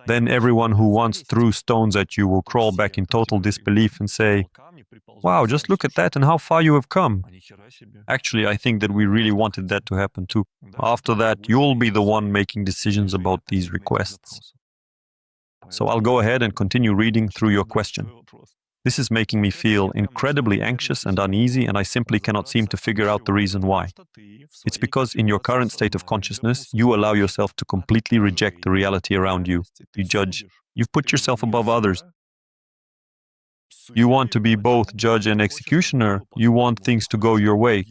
[SPEAKER 1] then everyone who once threw stones at you will crawl back in total disbelief and say, wow, just look at that and how far you have come. Actually, I think that we really wanted that to happen too. After that, you'll be the one making decisions about these requests. So I'll go ahead and continue reading through your question. This is making me feel incredibly anxious and uneasy, and I simply cannot seem to figure out the reason why. It's because in your current state of consciousness, you allow yourself to completely reject the reality around you. You judge. You've put yourself above others. You want to be both judge and executioner. You want things to go your way.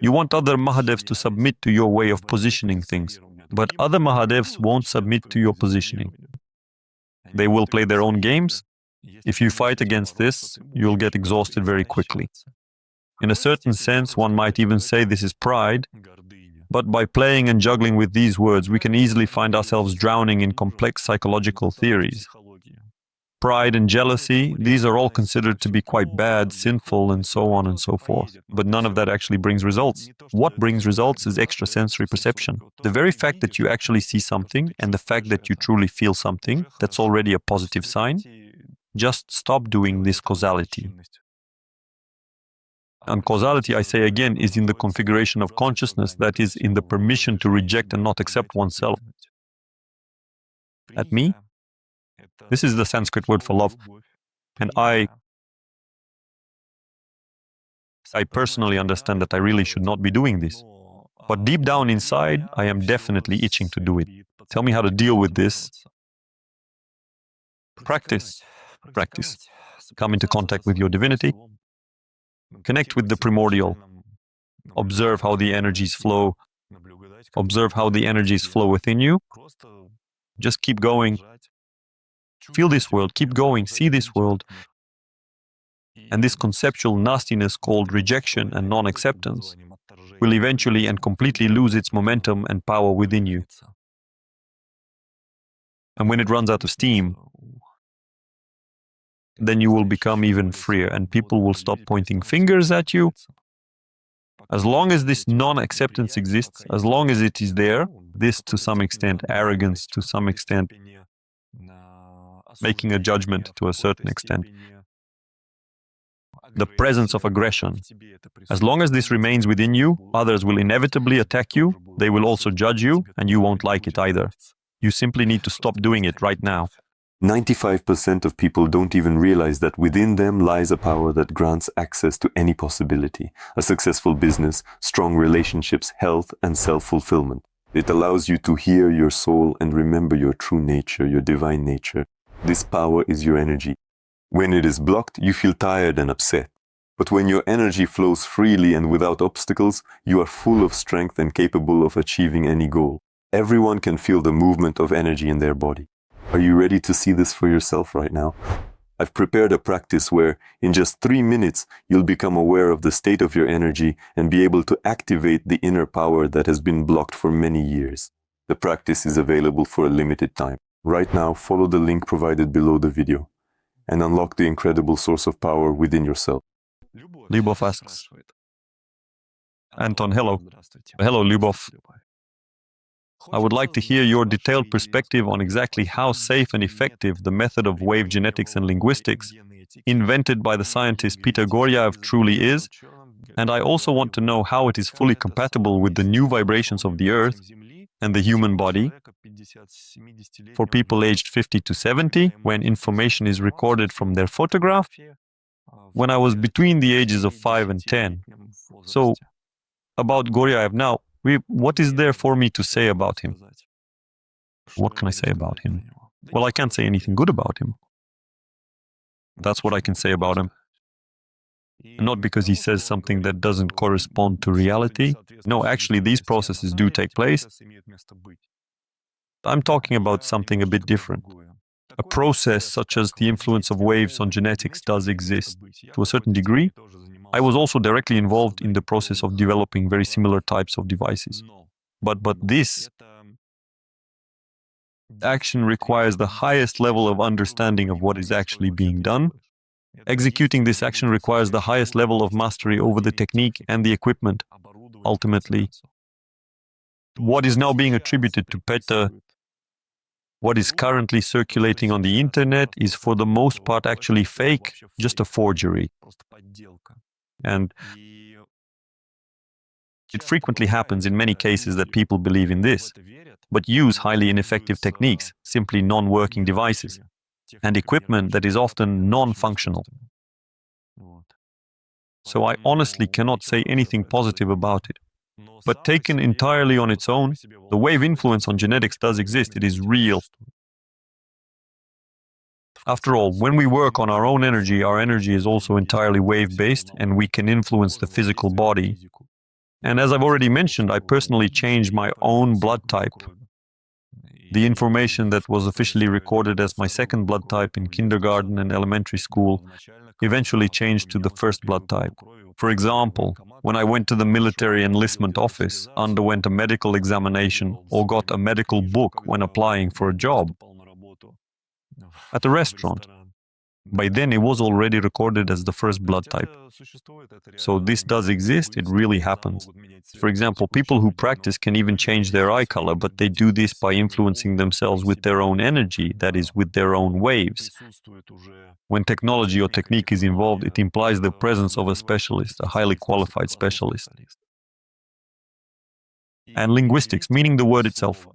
[SPEAKER 1] You want other Mahadevs to submit to your way of positioning things. But other Mahadevs won't submit to your positioning. They will play their own games. If you fight against this, you'll get exhausted very quickly. In a certain sense, one might even say this is pride, but by playing and juggling with these words, we can easily find ourselves drowning in complex psychological theories. Pride and jealousy, these are all considered to be quite bad, sinful, and so on and so forth. But none of that actually brings results. What brings results is extrasensory perception. The very fact that you actually see something and the fact that you truly feel something, that's already a positive sign. Just stop doing this causality. And causality, I say again, is in the configuration of consciousness, that is, in the permission to reject and not accept oneself. At me, this is the Sanskrit word for love. And I personally understand that I really should not be doing this. But deep down inside, I am definitely itching to do it. Tell me how to deal with this. Practice. Practice. Come into contact with your divinity. Connect with the primordial. Observe how the energies flow. Observe how the energies flow within you. Just keep going. Feel this world. Keep going. See this world. And this conceptual nastiness called rejection and non-acceptance will eventually and completely lose its momentum and power within you. And when it runs out of steam, then you will become even freer and people will stop pointing fingers at you. As long as this non-acceptance exists, as long as it is there, this to some extent arrogance, to some extent making a judgment to a certain extent, the presence of aggression. As long as this remains within you, others will inevitably attack you, they will also judge you, and you won't like it either. You simply need to stop doing it right now.
[SPEAKER 2] 95% of people don't even realize that within them lies a power that grants access to any possibility, a successful business, strong relationships, health, and self-fulfillment. It allows you to hear your soul and remember your true nature, your divine nature. This power is your energy. When it is blocked, you feel tired and upset. But when your energy flows freely and without obstacles, you are full of strength and capable of achieving any goal. Everyone can feel the movement of energy in their body. Are you ready to see this for yourself right now? I've prepared a practice where, in just 3 minutes, you'll become aware of the state of your energy and be able to activate the inner power that has been blocked for many years. The practice is available for a limited time. Right now, follow the link provided below the video and unlock the incredible source of power within yourself.
[SPEAKER 1] Lyubov asks, Anton, hello. Hello, Lyubov. I would like to hear your detailed perspective on exactly how safe and effective the method of wave genetics and linguistics, invented by the scientist Peter Goryaev, truly is, and I also want to know how it is fully compatible with the new vibrations of the Earth and the human body for people aged 50 to 70, when information is recorded from their photograph, when I was between the ages of 5 and 10. So, about Goryaev now, what is there for me to say about him? What can I say about him? Well, I can't say anything good about him. That's what I can say about him. Not because he says something that doesn't correspond to reality. No, actually, these processes do take place. I'm talking about something a bit different. A process such as the influence of waves on genetics does exist. To a certain degree, I was also directly involved in the process of developing very similar types of devices. But this action requires the highest level of understanding of what is actually being done. Executing this action requires the highest level of mastery over the technique and the equipment. Ultimately, what is now being attributed to Peter, what is currently circulating on the internet, is for the most part actually fake, just a forgery. And it frequently happens in many cases that people believe in this, but use highly ineffective techniques, simply non-working devices, and equipment that is often non-functional. So I honestly cannot say anything positive about it. But taken entirely on its own, the wave influence on genetics does exist. It is real. After all, when we work on our energy is also entirely wave-based, and we can influence the physical body. And as I've already mentioned, I personally changed my own blood type. The information that was officially recorded as my second blood type in kindergarten and elementary school eventually changed to the first blood type. For example, when I went to the military enlistment office, underwent a medical examination, or got a medical book when applying for a job at a restaurant, by then it was already recorded as the first blood type. So this does exist, it really happens. For example, people who practice can even change their eye color, but they do this by influencing themselves with their own energy, that is, with their own waves. When technology or technique is involved, it implies the presence of a specialist, a highly qualified specialist. And linguistics, meaning the word itself.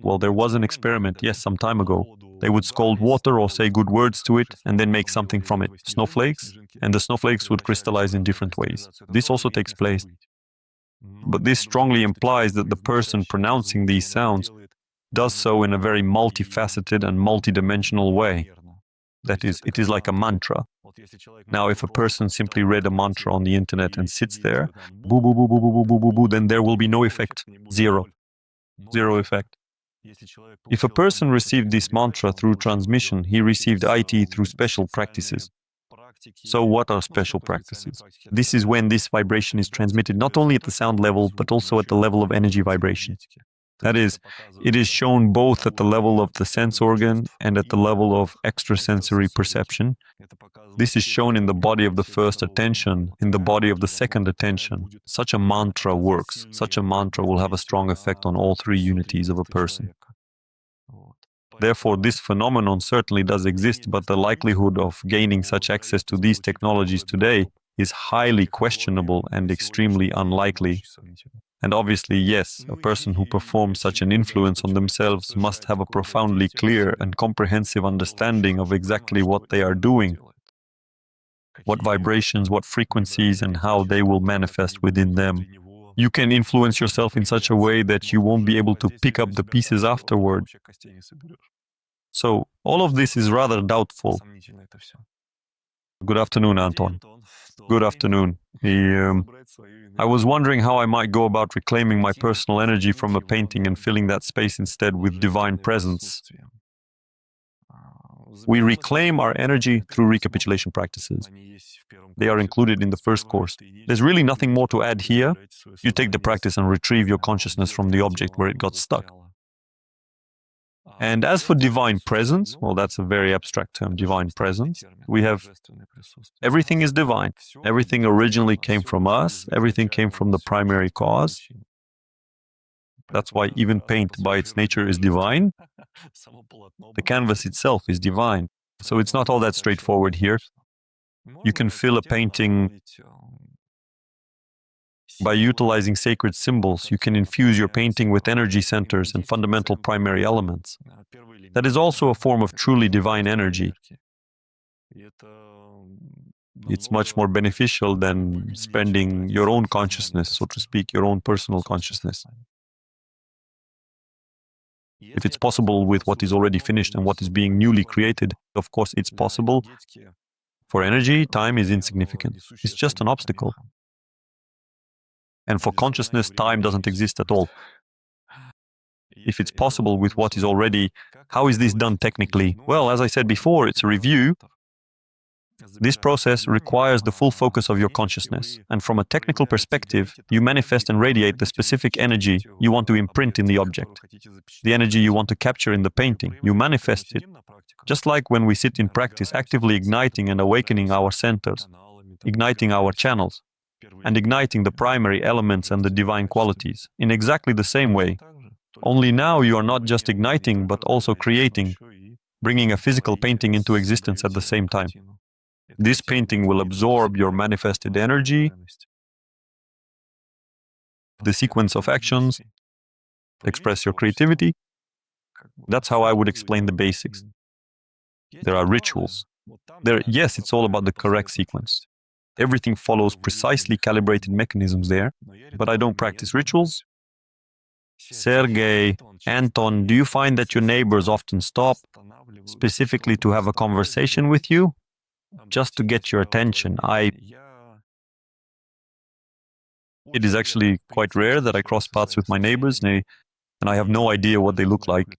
[SPEAKER 1] Well, there was an experiment, yes, some time ago. They would scald water or say good words to it and then make something from it, snowflakes, and the snowflakes would crystallize in different ways. This also takes place. But this strongly implies that the person pronouncing these sounds does so in a very multifaceted and multidimensional way. That is, it is like a mantra. Now, if a person simply read a mantra on the internet and sits there, boo, boo, boo, boo, boo, boo, boo, boo, boo, then there will be no effect. Zero effect. If a person received this mantra through transmission, he received IT through special practices. So what are special practices? This is when this vibration is transmitted not only at the sound level, but also at the level of energy vibration. That is, it is shown both at the level of the sense organ and at the level of extrasensory perception. This is shown in the body of the first attention, in the body of the second attention. Such a mantra works. Such a mantra will have a strong effect on all three unities of a person. Therefore, this phenomenon certainly does exist, but the likelihood of gaining such access to these technologies today is highly questionable and extremely unlikely. And obviously, yes, a person who performs such an influence on themselves must have a profoundly clear and comprehensive understanding of exactly what they are doing, what vibrations, what frequencies, and how they will manifest within them. You can influence yourself in such a way that you won't be able to pick up the pieces afterward. So, all of this is rather doubtful. Good afternoon, Anton. Good afternoon. I was wondering how I might go about reclaiming my personal energy from a painting and filling that space instead with divine presence. We reclaim our energy through recapitulation practices. They are included in the first course. There's really nothing more to add here. You take the practice and retrieve your consciousness from the object where it got stuck. And as for divine presence, well, that's a very abstract term, divine presence. We have everything is divine. Everything originally came from us. Everything came from the primary cause. That's why even paint by its nature is divine. The canvas itself is divine. So it's not all that straightforward here. You can fill a painting by utilizing sacred symbols. You can infuse your painting with energy centers and fundamental primary elements. That is also a form of truly divine energy. It's much more beneficial than spending your own consciousness, so to speak, your own personal consciousness. If it's possible with what is already finished and what is being newly created, of course it's possible. For energy, time is insignificant. It's just an obstacle. And for consciousness, time doesn't exist at all. If it's possible with what is already, how is this done technically? Well, as I said before, it's a review. This process requires the full focus of your consciousness, and from a technical perspective, you manifest and radiate the specific energy you want to imprint in the object, the energy you want to capture in the painting. You manifest it, just like when we sit in practice, actively igniting and awakening our centers, igniting our channels, and igniting the primary elements and the divine qualities, in exactly the same way. Only now you are not just igniting, but also creating, bringing a physical painting into existence at the same time. This painting will absorb your manifested energy, the sequence of actions, express your creativity. That's how I would explain the basics. There are rituals. Yes, it's all about the correct sequence. Everything follows precisely calibrated mechanisms there, but I don't practice rituals. Sergey, Anton, do you find that your neighbors often stop specifically to have a conversation with you? Just to get your attention. It is actually quite rare that I cross paths with my neighbors, and I have no idea what they look like.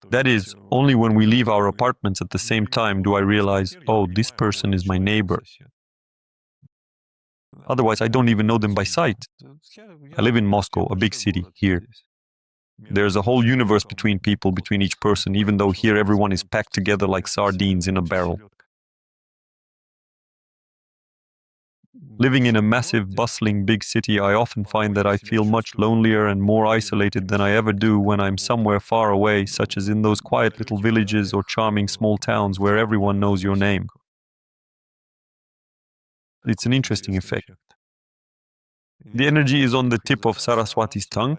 [SPEAKER 1] That is, only when we leave our apartments at the same time do I realize, oh, this person is my neighbor. Otherwise, I don't even know them by sight. I live in Moscow, a big city, here. There's a whole universe between people, between each person, even though here everyone is packed together like sardines in a barrel. Living in a massive, bustling big city, I often find that I feel much lonelier and more isolated than I ever do when I'm somewhere far away, such as in those quiet little villages or charming small towns where everyone knows your name. It's an interesting effect. The energy is on the tip of Saraswati's tongue.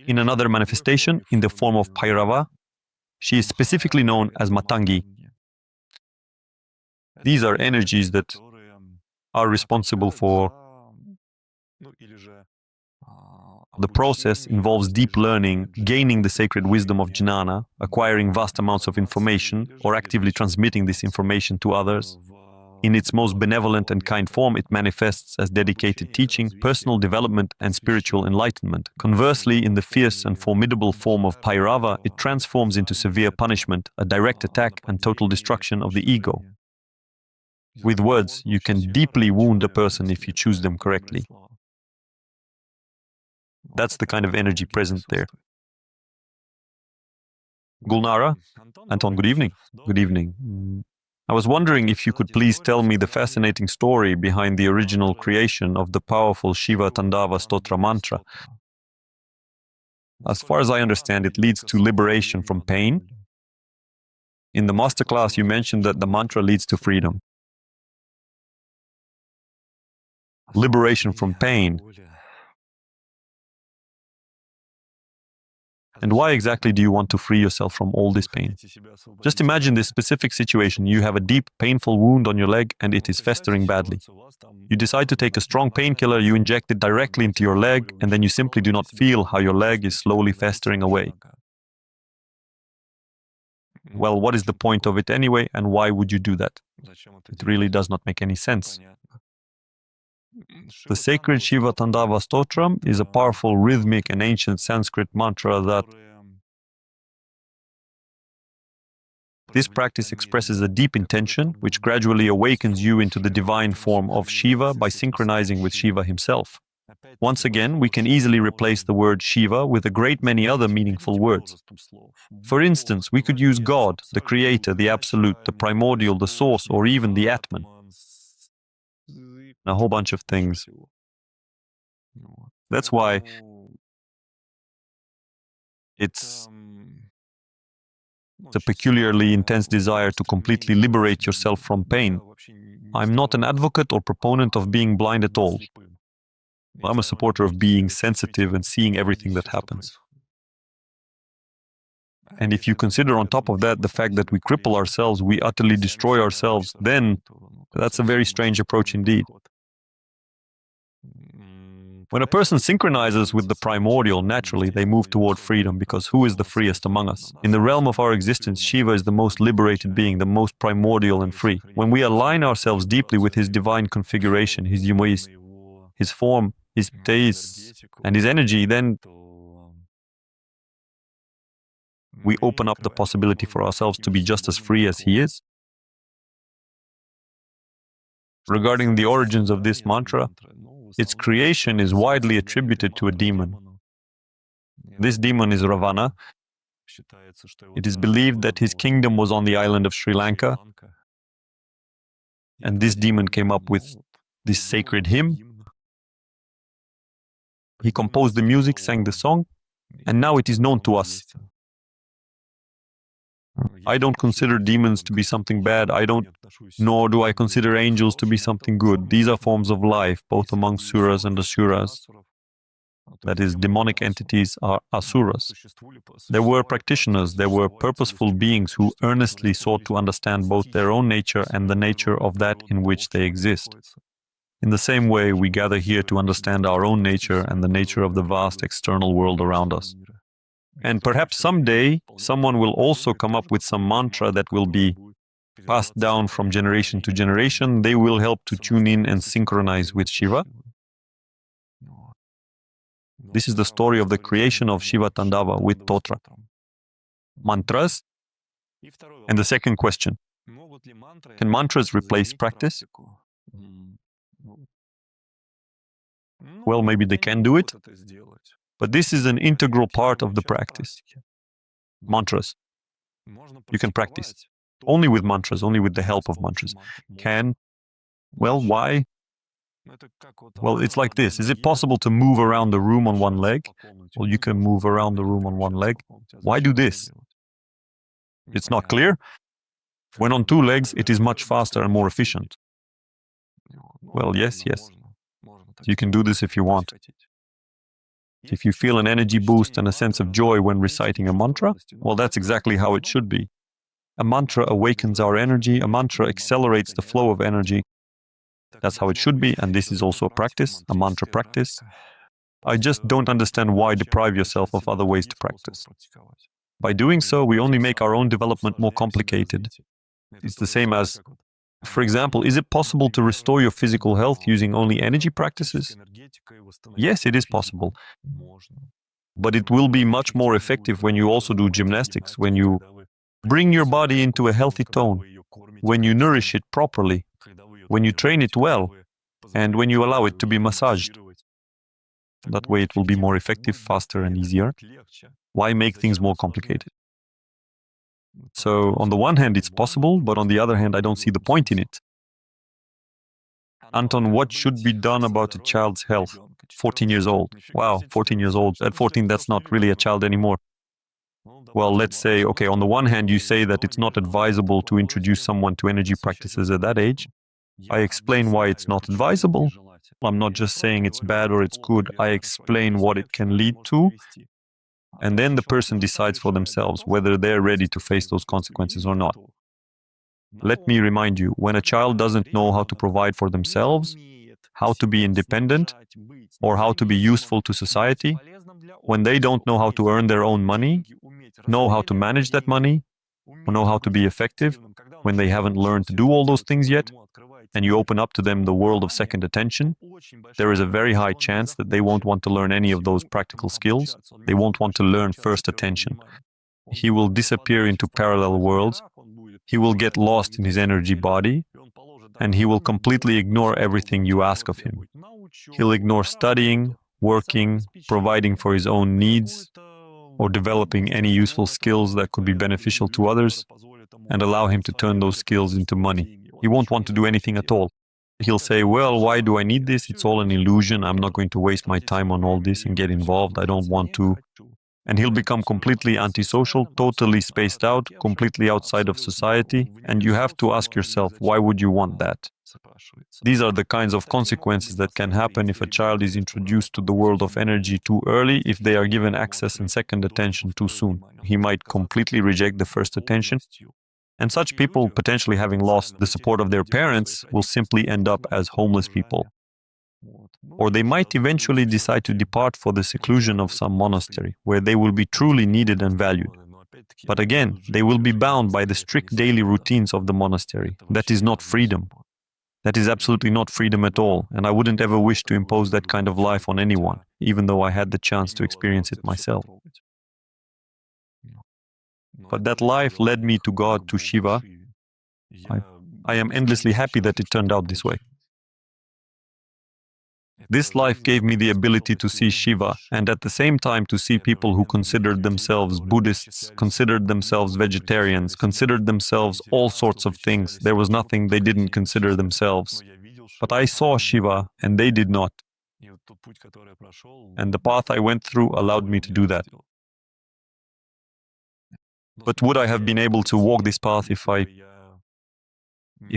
[SPEAKER 1] In another manifestation, in the form of Bhairava, she is specifically known as Matangi. These are energies that are responsible for. The process involves deep learning, gaining the sacred wisdom of jnana, acquiring vast amounts of information, or actively transmitting this information to others. In its most benevolent and kind form, it manifests as dedicated teaching, personal development, and spiritual enlightenment. Conversely, in the fierce and formidable form of Bhairava, it transforms into severe punishment, a direct attack, and total destruction of the ego. With words, you can deeply wound a person if you choose them correctly. That's the kind of energy present there. Gulnara? Anton, good evening. Good evening. I was wondering if you could please tell me the fascinating story behind the original creation of the powerful Shiva Tandava Stotram mantra. As far as I understand, it leads to liberation from pain. In the masterclass, you mentioned that the mantra leads to freedom. Liberation from pain. And why exactly do you want to free yourself from all this pain? Just imagine this specific situation. You have a deep, painful wound on your leg and it is festering badly. You decide to take a strong painkiller, you inject it directly into your leg, and then you simply do not feel how your leg is slowly festering away. Well, what is the point of it anyway, and why would you do that? It really does not make any sense. The sacred Shiva Tandava Stotram is a powerful rhythmic and ancient Sanskrit mantra that this practice expresses a deep intention which gradually awakens you into the divine form of Shiva by synchronizing with Shiva himself. Once again, we can easily replace the word Shiva with a great many other meaningful words. For instance, we could use God, the Creator, the Absolute, the Primordial, the Source, or even the Atman. A whole bunch of things. That's why It's a peculiarly intense desire to completely liberate yourself from pain. I'm not an advocate or proponent of being blind at all. I'm a supporter of being sensitive and seeing everything that happens. And if you consider on top of that the fact that we cripple ourselves, we utterly destroy ourselves, then that's a very strange approach indeed. When a person synchronizes with the primordial, naturally they move toward freedom, because who is the freest among us? In the realm of our existence, Shiva is the most liberated being, the most primordial and free. When we align ourselves deeply with his divine configuration, his yumois, his form, his taste, and his energy, then we open up the possibility for ourselves to be just as free as he is. Regarding the origins of this mantra, its creation is widely attributed to a demon. This demon is Ravana. It is believed that his kingdom was on the island of Sri Lanka, and this demon came up with this sacred hymn. He composed the music, sang the song, and now it is known to us. I don't consider demons to be something bad, nor do I consider angels to be something good. These are forms of life, both among suras and asuras. That is, demonic entities are asuras. There were practitioners, there were purposeful beings who earnestly sought to understand both their own nature and the nature of that in which they exist. In the same way, we gather here to understand our own nature and the nature of the vast external world around us. And perhaps someday, someone will also come up with some mantra that will be passed down from generation to generation. They will help to tune in and synchronize with Shiva. This is the story of the creation of Shiva Tandava with Totra. Mantras. And the second question, can mantras replace practice? Well, maybe they can do it, but this is an integral part of the practice. Mantras. You can practice only with mantras, only with the help of mantras. Well, why? Well, it's like this. Is it possible to move around the room on one leg? Well, you can move around the room on one leg. Why do this? It's not clear. When on two legs, it is much faster and more efficient. Well, yes. You can do this if you want. If you feel an energy boost and a sense of joy when reciting a mantra, well, that's exactly how it should be. A mantra awakens our energy, a mantra accelerates the flow of energy. That's how it should be, and this is also a practice, a mantra practice. I just don't understand why deprive yourself of other ways to practice. By doing so, we only make our own development more complicated. It's the same as, for example, is it possible to restore your physical health using only energy practices? Yes, it is possible. But it will be much more effective when you also do gymnastics, when you bring your body into a healthy tone, when you nourish it properly, when you train it well, and when you allow it to be massaged. That way it will be more effective, faster, and easier. Why make things more complicated? So, on the one hand, it's possible, but on the other hand, I don't see the point in it. Anton, what should be done about a child's health? 14 years old. Wow, 14 years old. At 14, that's not really a child anymore. Well, let's say, okay, on the one hand, you say that it's not advisable to introduce someone to energy practices at that age. I explain why it's not advisable. I'm not just saying it's bad or it's good. I explain what it can lead to. And then the person decides for themselves whether they're ready to face those consequences or not. Let me remind you, when a child doesn't know how to provide for themselves, how to be independent, or how to be useful to society, when they don't know how to earn their own money, know how to manage that money, or know how to be effective, when they haven't learned to do all those things yet, and you open up to them the world of second attention, there is a very high chance that they won't want to learn any of those practical skills. They won't want to learn first attention. He will disappear into parallel worlds. He will get lost in his energy body, and he will completely ignore everything you ask of him. He'll ignore studying, working, providing for his own needs, or developing any useful skills that could be beneficial to others, and allow him to turn those skills into money. He won't want to do anything at all. He'll say, well, why do I need this? It's all an illusion. I'm not going to waste my time on all this and get involved. I don't want to. And he'll become completely antisocial, totally spaced out, completely outside of society. And you have to ask yourself, why would you want that? These are the kinds of consequences that can happen if a child is introduced to the world of energy too early, if they are given access and second attention too soon. He might completely reject the first attention, and such people, potentially having lost the support of their parents, will simply end up as homeless people. Or they might eventually decide to depart for the seclusion of some monastery, where they will be truly needed and valued. But again, they will be bound by the strict daily routines of the monastery. That is not freedom. That is absolutely not freedom at all, and I wouldn't ever wish to impose that kind of life on anyone, even though I had the chance to experience it myself. But that life led me to God, to Shiva. I am endlessly happy that it turned out this way. This life gave me the ability to see Shiva, and at the same time to see people who considered themselves Buddhists, considered themselves vegetarians, considered themselves all sorts of things. There was nothing they didn't consider themselves. But I saw Shiva, and they did not. And the path I went through allowed me to do that. But would I have been able to walk this path if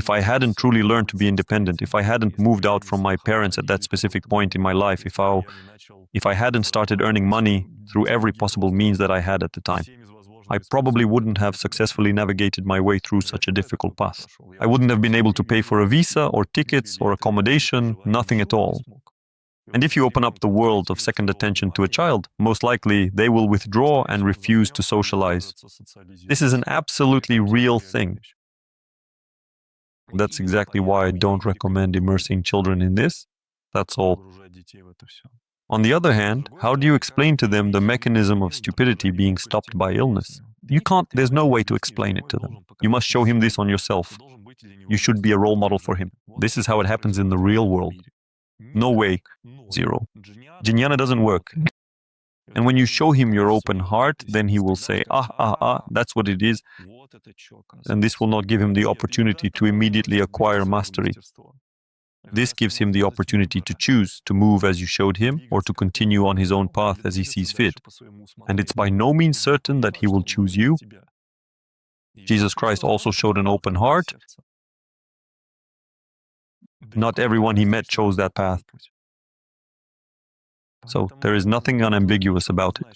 [SPEAKER 1] I hadn't truly learned to be independent, if I hadn't moved out from my parents at that specific point in my life, if I hadn't started earning money through every possible means that I had at the time? I probably wouldn't have successfully navigated my way through such a difficult path. I wouldn't have been able to pay for a visa or tickets or accommodation, nothing at all. And if you open up the world of second attention to a child, most likely they will withdraw and refuse to socialize. This is an absolutely real thing. That's exactly why I don't recommend immersing children in this. That's all. On the other hand, how do you explain to them the mechanism of stupidity being stopped by illness? You can't, there's no way to explain it to them. You must show him this on yourself. You should be a role model for him. This is how it happens in the real world. No way. Zero. Jnana doesn't work. And when you show him your open heart, then he will say, that's what it is. And this will not give him the opportunity to immediately acquire mastery. This gives him the opportunity to choose to move as you showed him or to continue on his own path as he sees fit. And it's by no means certain that he will choose you. Jesus Christ also showed an open heart. Not everyone he met chose that path. So there is nothing unambiguous about it.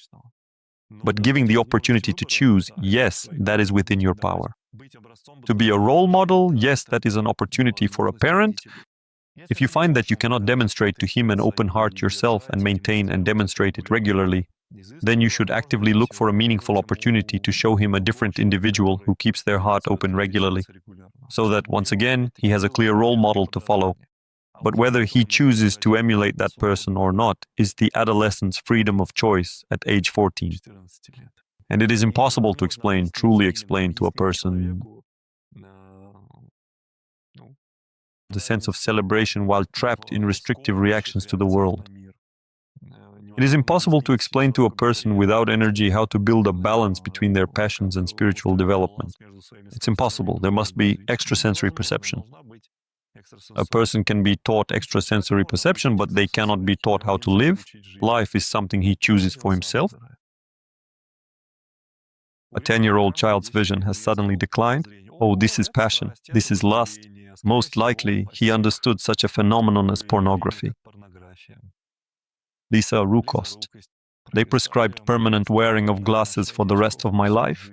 [SPEAKER 1] But giving the opportunity to choose, yes, that is within your power. To be a role model, yes, that is an opportunity for a parent. If you find that you cannot demonstrate to him an open heart yourself and maintain and demonstrate it regularly, then you should actively look for a meaningful opportunity to show him a different individual who keeps their heart open regularly, so that once again, he has a clear role model to follow. But whether he chooses to emulate that person or not is the adolescent's freedom of choice at age 14. And it is impossible to explain, truly explain to a person the sense of celebration while trapped in restrictive reactions to the world. It is impossible to explain to a person without energy how to build a balance between their passions and spiritual development. It's impossible. There must be extrasensory perception. A person can be taught extrasensory perception, but they cannot be taught how to live. Life is something he chooses for himself. A 10-year-old child's vision has suddenly declined. Oh, this is passion. This is lust. Most likely, he understood such a phenomenon as pornography. Lisa Rukost. They prescribed permanent wearing of glasses for the rest of my life.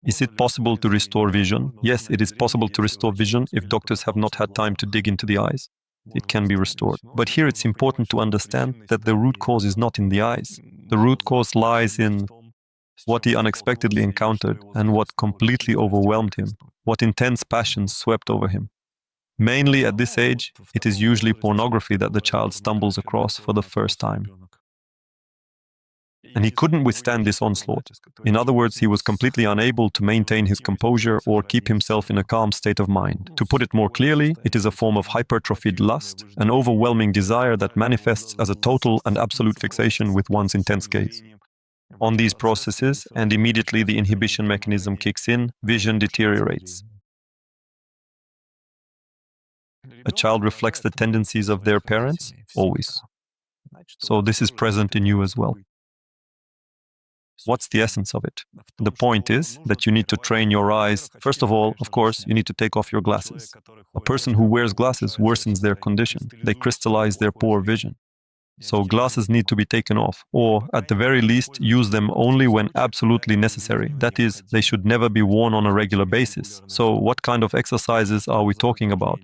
[SPEAKER 1] Is it possible to restore vision? Yes, it is possible to restore vision if doctors have not had time to dig into the eyes. It can be restored. But here it's important to understand that the root cause is not in the eyes. The root cause lies in what he unexpectedly encountered and what completely overwhelmed him, what intense passions swept over him. Mainly at this age, it is usually pornography that the child stumbles across for the first time. And he couldn't withstand this onslaught. In other words, he was completely unable to maintain his composure or keep himself in a calm state of mind. To put it more clearly, it is a form of hypertrophied lust, an overwhelming desire that manifests as a total and absolute fixation with one's intense gaze. On these processes, and immediately the inhibition mechanism kicks in, vision deteriorates. A child reflects the tendencies of their parents, always. So this is present in you as well. What's the essence of it? The point is that you need to train your eyes. First of all, of course, you need to take off your glasses. A person who wears glasses worsens their condition. They crystallize their poor vision. So glasses need to be taken off, or at the very least, use them only when absolutely necessary. That is, they should never be worn on a regular basis. So what kind of exercises are we talking about?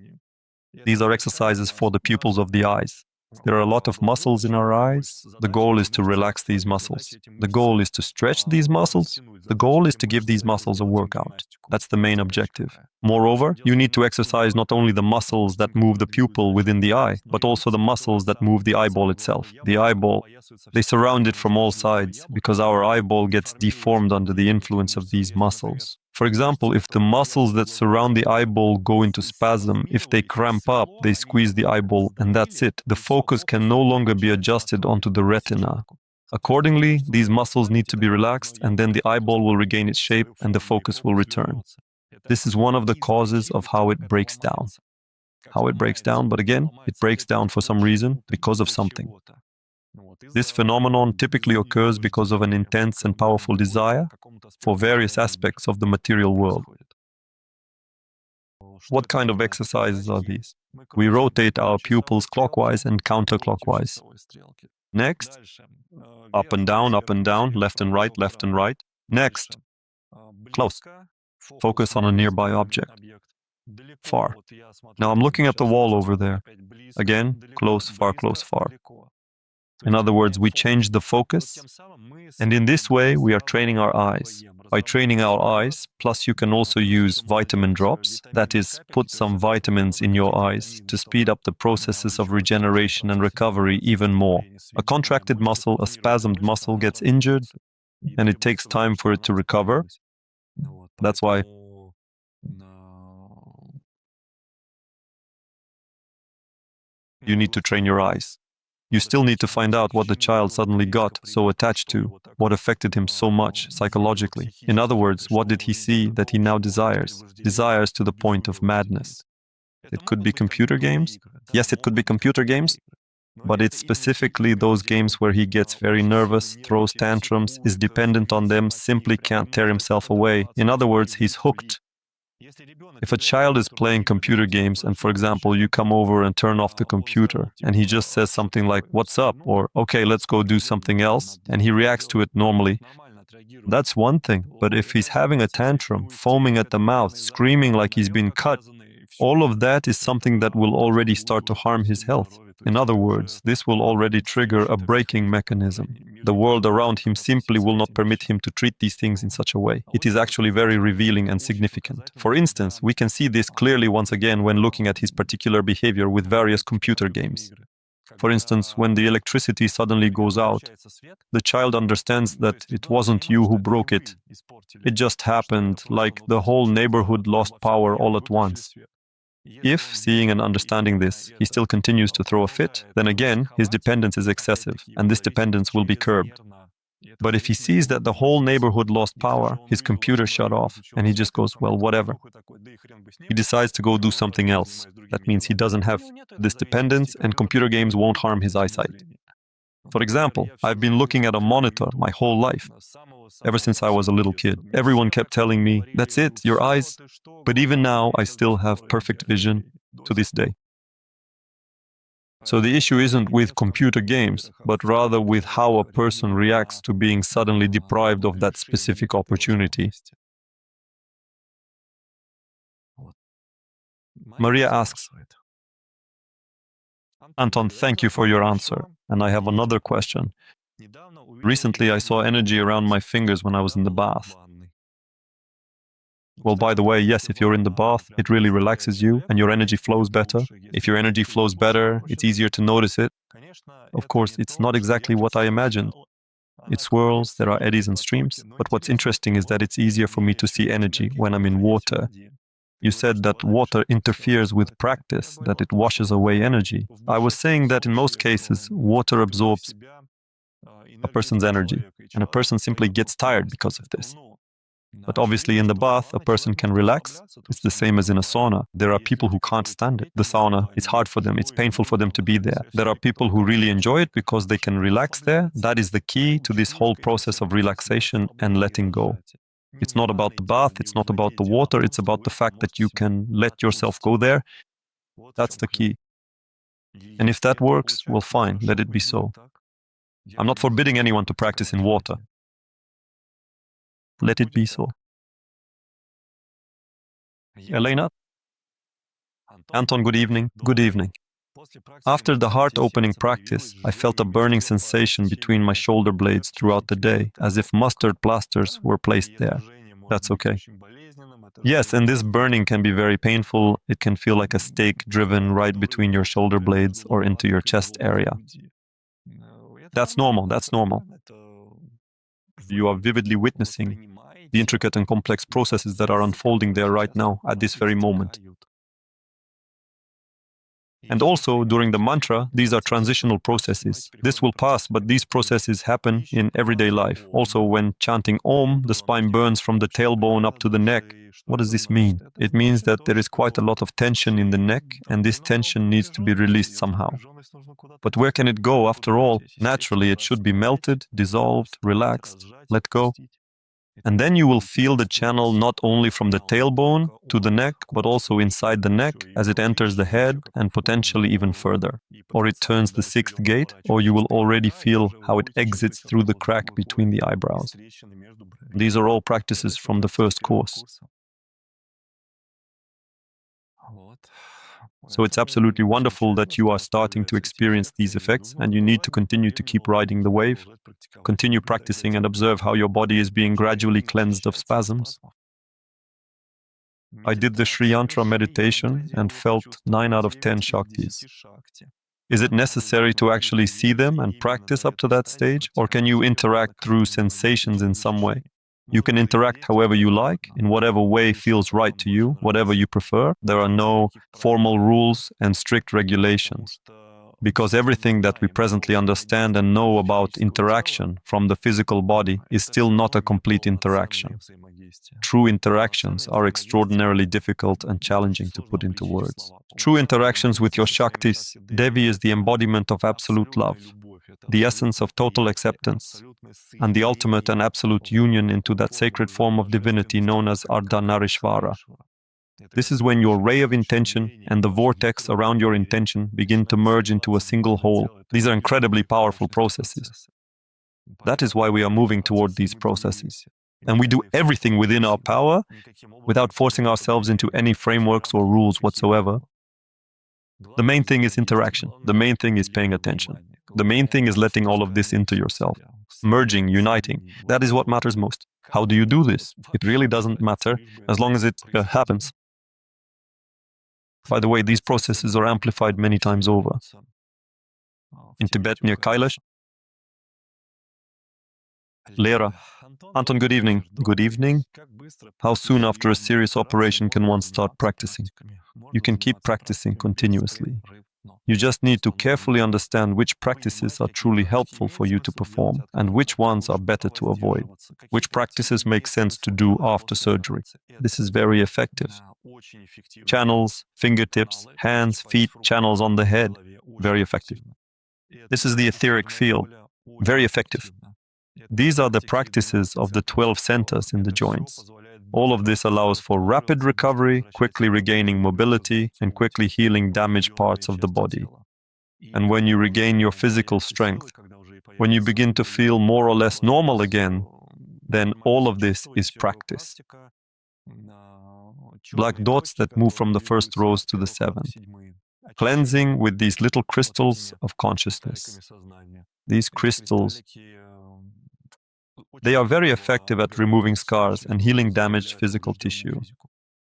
[SPEAKER 1] These are exercises for the pupils of the eyes. There are a lot of muscles in our eyes. The goal is to relax these muscles. The goal is to stretch these muscles. The goal is to give these muscles a workout. That's the main objective. Moreover, you need to exercise not only the muscles that move the pupil within the eye, but also the muscles that move the eyeball itself. The eyeball, they surround it from all sides because our eyeball gets deformed under the influence of these muscles. For example, if the muscles that surround the eyeball go into spasm, if they cramp up, they squeeze the eyeball, and that's it. The focus can no longer be adjusted onto the retina. Accordingly, these muscles need to be relaxed, and then the eyeball will regain its shape and the focus will return. This is one of the causes of how it breaks down. How it breaks down, but again, it breaks down for some reason, because of something. This phenomenon typically occurs because of an intense and powerful desire for various aspects of the material world. What kind of exercises are these? We rotate our pupils clockwise and counterclockwise. Next, up and down, left and right, left and right. Next, close. Focus on a nearby object. Far. Now I'm looking at the wall over there. Again, close, far, close, far. In other words, we change the focus, and in this way we are training our eyes. By training our eyes, plus you can also use vitamin drops, that is, put some vitamins in your eyes to speed up the processes of regeneration and recovery even more. A contracted muscle, a spasmed muscle gets injured, and it takes time for it to recover. That's why you need to train your eyes. You still need to find out what the child suddenly got so attached to, what affected him so much psychologically. In other words, what did he see that he now desires? Desires to the point of madness. It could be computer games. Yes, it could be computer games, but it's specifically those games where he gets very nervous, throws tantrums, is dependent on them, simply can't tear himself away. In other words, he's hooked. If a child is playing computer games and, for example, you come over and turn off the computer and he just says something like, "What's up?" or "Okay, let's go do something else," and he reacts to it normally, that's one thing. But if he's having a tantrum, foaming at the mouth, screaming like he's been cut, all of that is something that will already start to harm his health. In other words, this will already trigger a braking mechanism. The world around him simply will not permit him to treat these things in such a way. It is actually very revealing and significant. For instance, we can see this clearly once again when looking at his particular behavior with various computer games. For instance, when the electricity suddenly goes out, the child understands that it wasn't you who broke it. It just happened, like the whole neighborhood lost power all at once. If, seeing and understanding this, he still continues to throw a fit, then again, his dependence is excessive, and this dependence will be curbed. But if he sees that the whole neighborhood lost power, his computer shut off, and he just goes, well, whatever. He decides to go do something else. That means he doesn't have this dependence, and computer games won't harm his eyesight. For example, I've been looking at a monitor my whole life, ever since I was a little kid. Everyone kept telling me, "That's it, your eyes." But even now, I still have perfect vision to this day. So the issue isn't with computer games, but rather with how a person reacts to being suddenly deprived of that specific opportunity. Maria asks, "Anton, thank you for your answer. And I have another question. Recently, I saw energy around my fingers when I was in the bath. Well, by the way, yes, if you're in the bath, it really relaxes you and your energy flows better. If your energy flows better, it's easier to notice it. Of course, it's not exactly what I imagined. It swirls, there are eddies and streams, but what's interesting is that it's easier for me to see energy when I'm in water. You said that water interferes with practice, that it washes away energy. I was saying that in most cases, water absorbs a person's energy, and a person simply gets tired because of this. But obviously in the bath, a person can relax. It's the same as in a sauna. There are people who can't stand it. The sauna, it's hard for them. It's painful for them to be there. There are people who really enjoy it because they can relax there. That is the key to this whole process of relaxation and letting go. It's not about the bath. It's not about the water. It's about the fact that you can let yourself go there. That's the key. And if that works, well, fine, let it be so. I'm not forbidding anyone to practice in water. Let it be so. Elena? Anton, good evening. Good evening. After the heart-opening practice, I felt a burning sensation between my shoulder blades throughout the day, as if mustard plasters were placed there. That's okay. Yes, and this burning can be very painful. It can feel like a stake driven right between your shoulder blades or into your chest area. That's normal, that's normal. You are vividly witnessing the intricate and complex processes that are unfolding there right now, at this very moment. And also, during the mantra, these are transitional processes. This will pass, but these processes happen in everyday life. Also, when chanting Om, the spine burns from the tailbone up to the neck. What does this mean? It means that there is quite a lot of tension in the neck, and this tension needs to be released somehow. But where can it go after all? Naturally, it should be melted, dissolved, relaxed, let go. And then you will feel the channel not only from the tailbone to the neck, but also inside the neck as it enters the head and potentially even further. Or it turns the sixth gate, or you will already feel how it exits through the crack between the eyebrows. These are all practices from the first course. So it's absolutely wonderful that you are starting to experience these effects, and you need to continue to keep riding the wave. Continue practicing and observe how your body is being gradually cleansed of spasms. I did the Sri Yantra meditation and felt 9 out of 10 Shaktis. Is it necessary to actually see them and practice up to that stage, or can you interact through sensations in some way? You can interact however you like, in whatever way feels right to you, whatever you prefer. There are no formal rules and strict regulations, because everything that we presently understand and know about interaction from the physical body is still not a complete interaction. True interactions are extraordinarily difficult and challenging to put into words. True interactions with your Shaktis, Devi is the embodiment of absolute love, the essence of total acceptance, and the ultimate and absolute union into that sacred form of divinity known as Ardhanarishvara. This is when your ray of intention and the vortex around your intention begin to merge into a single whole. These are incredibly powerful processes. That is why we are moving toward these processes. And we do everything within our power without forcing ourselves into any frameworks or rules whatsoever. The main thing is interaction. The main thing is paying attention. The main thing is letting all of this into yourself. Merging, uniting. That is what matters most. How do you do this? It really doesn't matter as long as it happens. By the way, these processes are amplified many times over. In Tibet near Kailash, Lera. Anton, good evening. Good evening. How soon after a serious operation can one start practicing? You can keep practicing continuously. You just need to carefully understand which practices are truly helpful for you to perform and which ones are better to avoid, which practices make sense to do after surgery. This is very effective. Channels, fingertips, hands, feet, channels on the head, very effective. This is the etheric field, very effective. These are the practices of the 12 centers in the joints. All of this allows for rapid recovery, quickly regaining mobility, and quickly healing damaged parts of the body. And when you regain your physical strength, when you begin to feel more or less normal again, then all of this is practice. Black dots that move from the first rows to the seventh. Cleansing with these little crystals of consciousness. These crystals, they are very effective at removing scars and healing damaged physical tissue.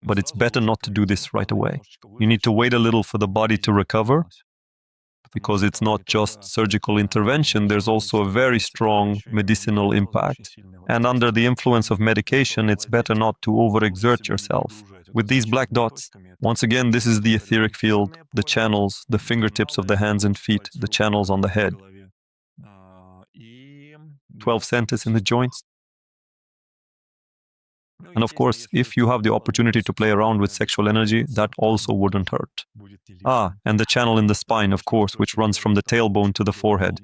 [SPEAKER 1] But it's better not to do this right away. You need to wait a little for the body to recover, because it's not just surgical intervention, there's also a very strong medicinal impact. And under the influence of medication, it's better not to overexert yourself. With these black dots, once again, this is the etheric field, the channels, the fingertips of the hands and feet, the channels on the head. 12 centers in the joints. And of course, if you have the opportunity to play around with sexual energy, that also wouldn't hurt. And the channel in the spine, of course, which runs from the tailbone to the forehead.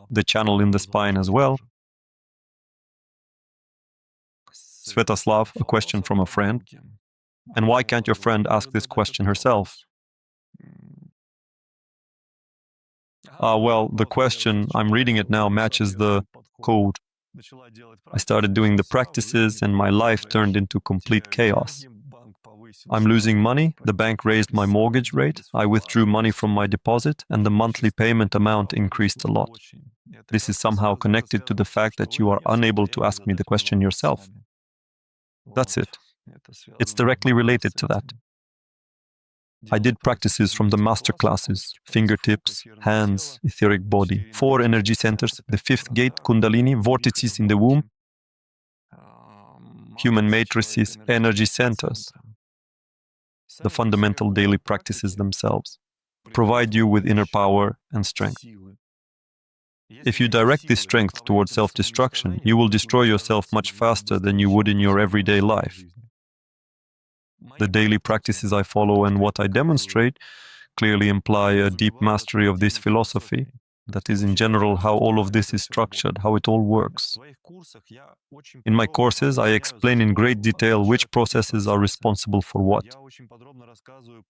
[SPEAKER 1] The channel in the spine as well. Svetoslav, a question from a friend. And why can't your friend ask this question herself? Well, the question, I'm reading it now, matches the code. I started doing the practices and my life turned into complete chaos. I'm losing money, the bank raised my mortgage rate, I withdrew money from my deposit, and the monthly payment amount increased a lot. This is somehow connected to the fact that you are unable to ask me the question yourself. That's it. It's directly related to that. I did practices from the master classes, fingertips, hands, etheric body, 4 energy centers, the 5th gate, kundalini, vortices in the womb, human matrices, energy centers. The fundamental daily practices themselves provide you with inner power and strength. If you direct this strength towards self-destruction, you will destroy yourself much faster than you would in your everyday life. The daily practices I follow and what I demonstrate clearly imply a deep mastery of this philosophy. That is, in general, how all of this is structured, how it all works. In my courses, I explain in great detail which processes are responsible for what.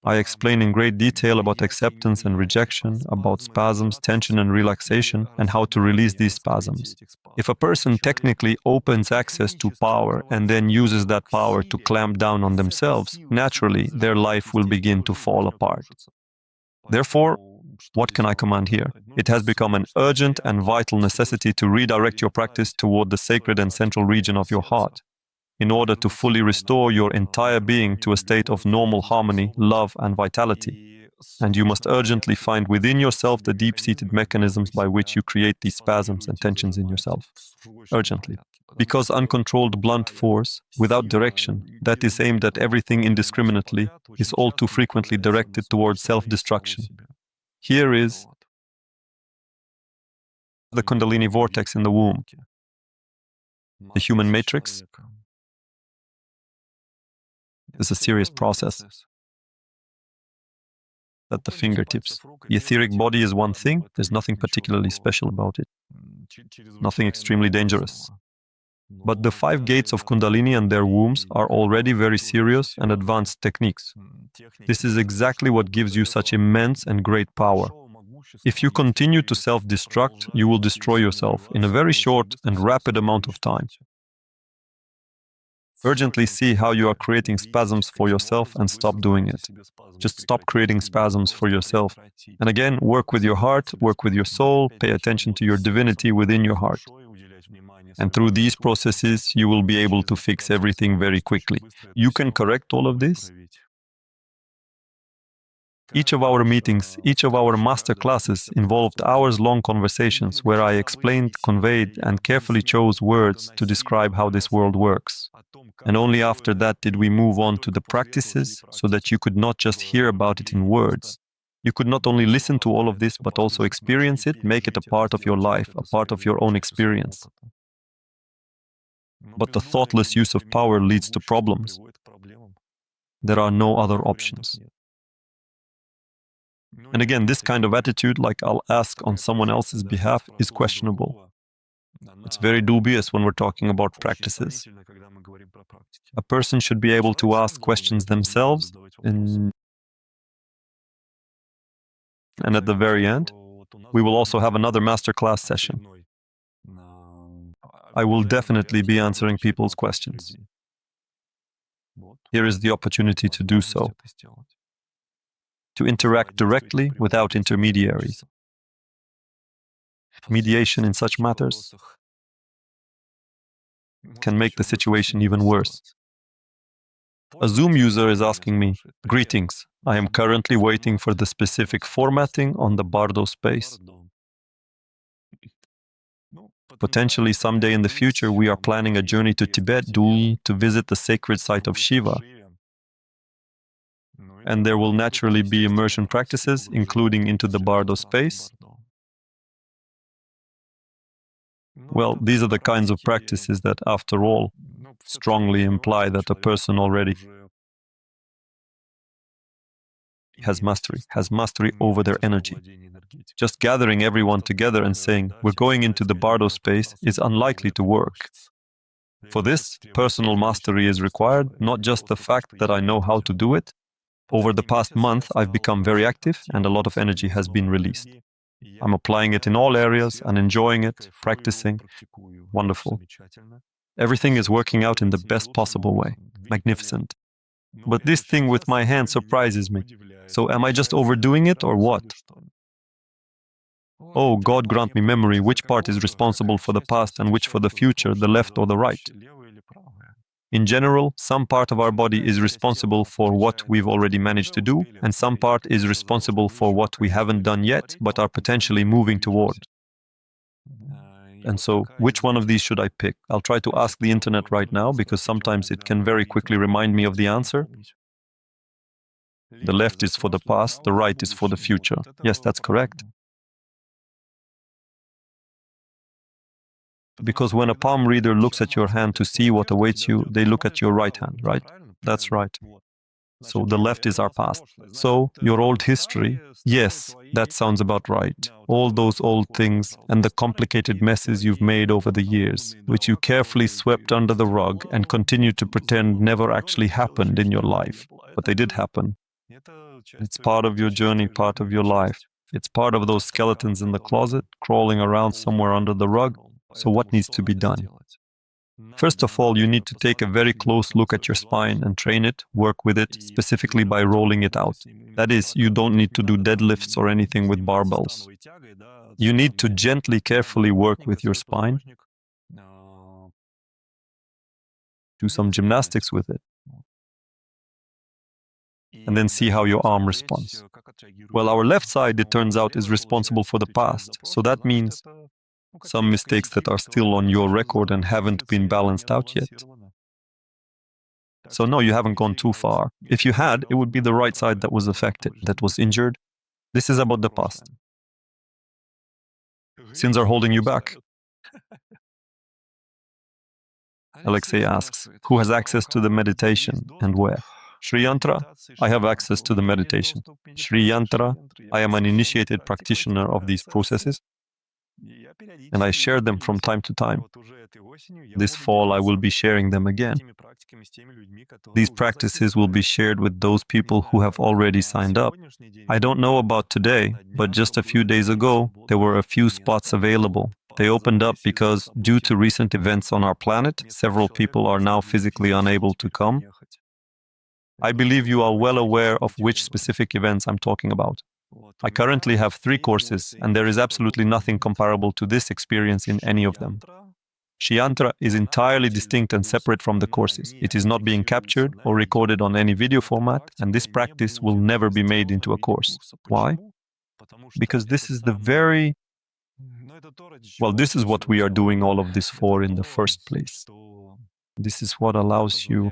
[SPEAKER 1] I explain in great detail about acceptance and rejection, about spasms, tension and relaxation, and how to release these spasms. If a person technically opens access to power and then uses that power to clamp down on themselves, naturally, their life will begin to fall apart. Therefore, what can I command here? It has become an urgent and vital necessity to redirect your practice toward the sacred and central region of your heart, in order to fully restore your entire being to a state of normal harmony, love, and vitality. And you must urgently find within yourself the deep-seated mechanisms by which you create these spasms and tensions in yourself. Urgently. Because uncontrolled blunt force, without direction, that is aimed at everything indiscriminately, is all too frequently directed towards self-destruction. Here is the Kundalini vortex in the womb, the human matrix. Is a serious process. At the fingertips. The etheric body is one thing, there's nothing particularly special about it. Nothing extremely dangerous. But the 5 gates of Kundalini and their wombs are already very serious and advanced techniques. This is exactly what gives you such immense and great power. If you continue to self-destruct, you will destroy yourself in a very short and rapid amount of time. Urgently see how you are creating spasms for yourself and stop doing it. Just stop creating spasms for yourself. And again, work with your heart, work with your soul, pay attention to your divinity within your heart. And through these processes, you will be able to fix everything very quickly. You can correct all of this. Each of our meetings, each of our master classes involved hours-long conversations where I explained, conveyed, and carefully chose words to describe how this world works. And only after that did we move on to the practices so that you could not just hear about it in words. You could not only listen to all of this, but also experience it, make it a part of your life, a part of your own experience. But the thoughtless use of power leads to problems. There are no other options. And again, this kind of attitude, like I'll ask on someone else's behalf, is questionable. It's very dubious when we're talking about practices. A person should be able to ask questions themselves, and at the very end, we will also have another masterclass session. I will definitely be answering people's questions. Here is the opportunity to do so. To interact directly without intermediaries. Mediation in such matters can make the situation even worse. A Zoom user is asking me, "Greetings, I am currently waiting for the specific formatting on the Bardo space. Potentially someday in the future we are planning a journey to Tibet to visit the sacred site of Shiva. And there will naturally be immersion practices, including into the Bardo space. Well, these are the kinds of practices that, after all, strongly imply that a person already has mastery over their energy. Just gathering everyone together and saying, we're going into the Bardo space is unlikely to work. For this, personal mastery is required, not just the fact that I know how to do it. Over the past month, I've become very active and a lot of energy has been released. I'm applying it in all areas and enjoying it, practicing. Wonderful. Everything is working out in the best possible way. Magnificent. But this thing with my hand surprises me. So am I just overdoing it or what? Oh, God grant me memory, which part is responsible for the past and which for the future, the left or the right? In general, some part of our body is responsible for what we've already managed to do, and some part is responsible for what we haven't done yet, but are potentially moving toward. And so, which one of these should I pick? I'll try to ask the internet right now, because sometimes it can very quickly remind me of the answer. The left is for the past, the right is for the future. Yes, that's correct. Because when a palm reader looks at your hand to see what awaits you, they look at your right hand, right? That's right. So the left is our past. So your old history, yes, that sounds about right. All those old things and the complicated messes you've made over the years, which you carefully swept under the rug and continue to pretend never actually happened in your life. But they did happen. It's part of your journey, part of your life. It's part of those skeletons in the closet, crawling around somewhere under the rug. So what needs to be done? First of all, you need to take a very close look at your spine and train it, work with it, specifically by rolling it out. That is, you don't need to do deadlifts or anything with barbells. You need to gently, carefully work with your spine. Do some gymnastics with it. And then see how your arm responds. Well, our left side, it turns out, is responsible for the past. So that means some mistakes that are still on your record and haven't been balanced out yet. So no, you haven't gone too far. If you had, it would be the right side that was affected, that was injured. This is about the past. Sins are holding you back. Alexei asks, who has access to the meditation and where? Sri Yantra, I have access to the meditation. Sri Yantra, I am an initiated practitioner of these processes, and I share them from time to time. This fall, I will be sharing them again. These practices will be shared with those people who have already signed up. I don't know about today, but just a few days ago, there were a few spots available. They opened up because, due to recent events on our planet, several people are now physically unable to come. I believe you are well aware of which specific events I'm talking about. I currently have 3 courses, and there is absolutely nothing comparable to this experience in any of them. Sri Yantra is entirely distinct and separate from the courses. It is not being captured or recorded on any video format, and this practice will never be made into a course. Why? Because this is this is what we are doing all of this for in the first place. This is what allows you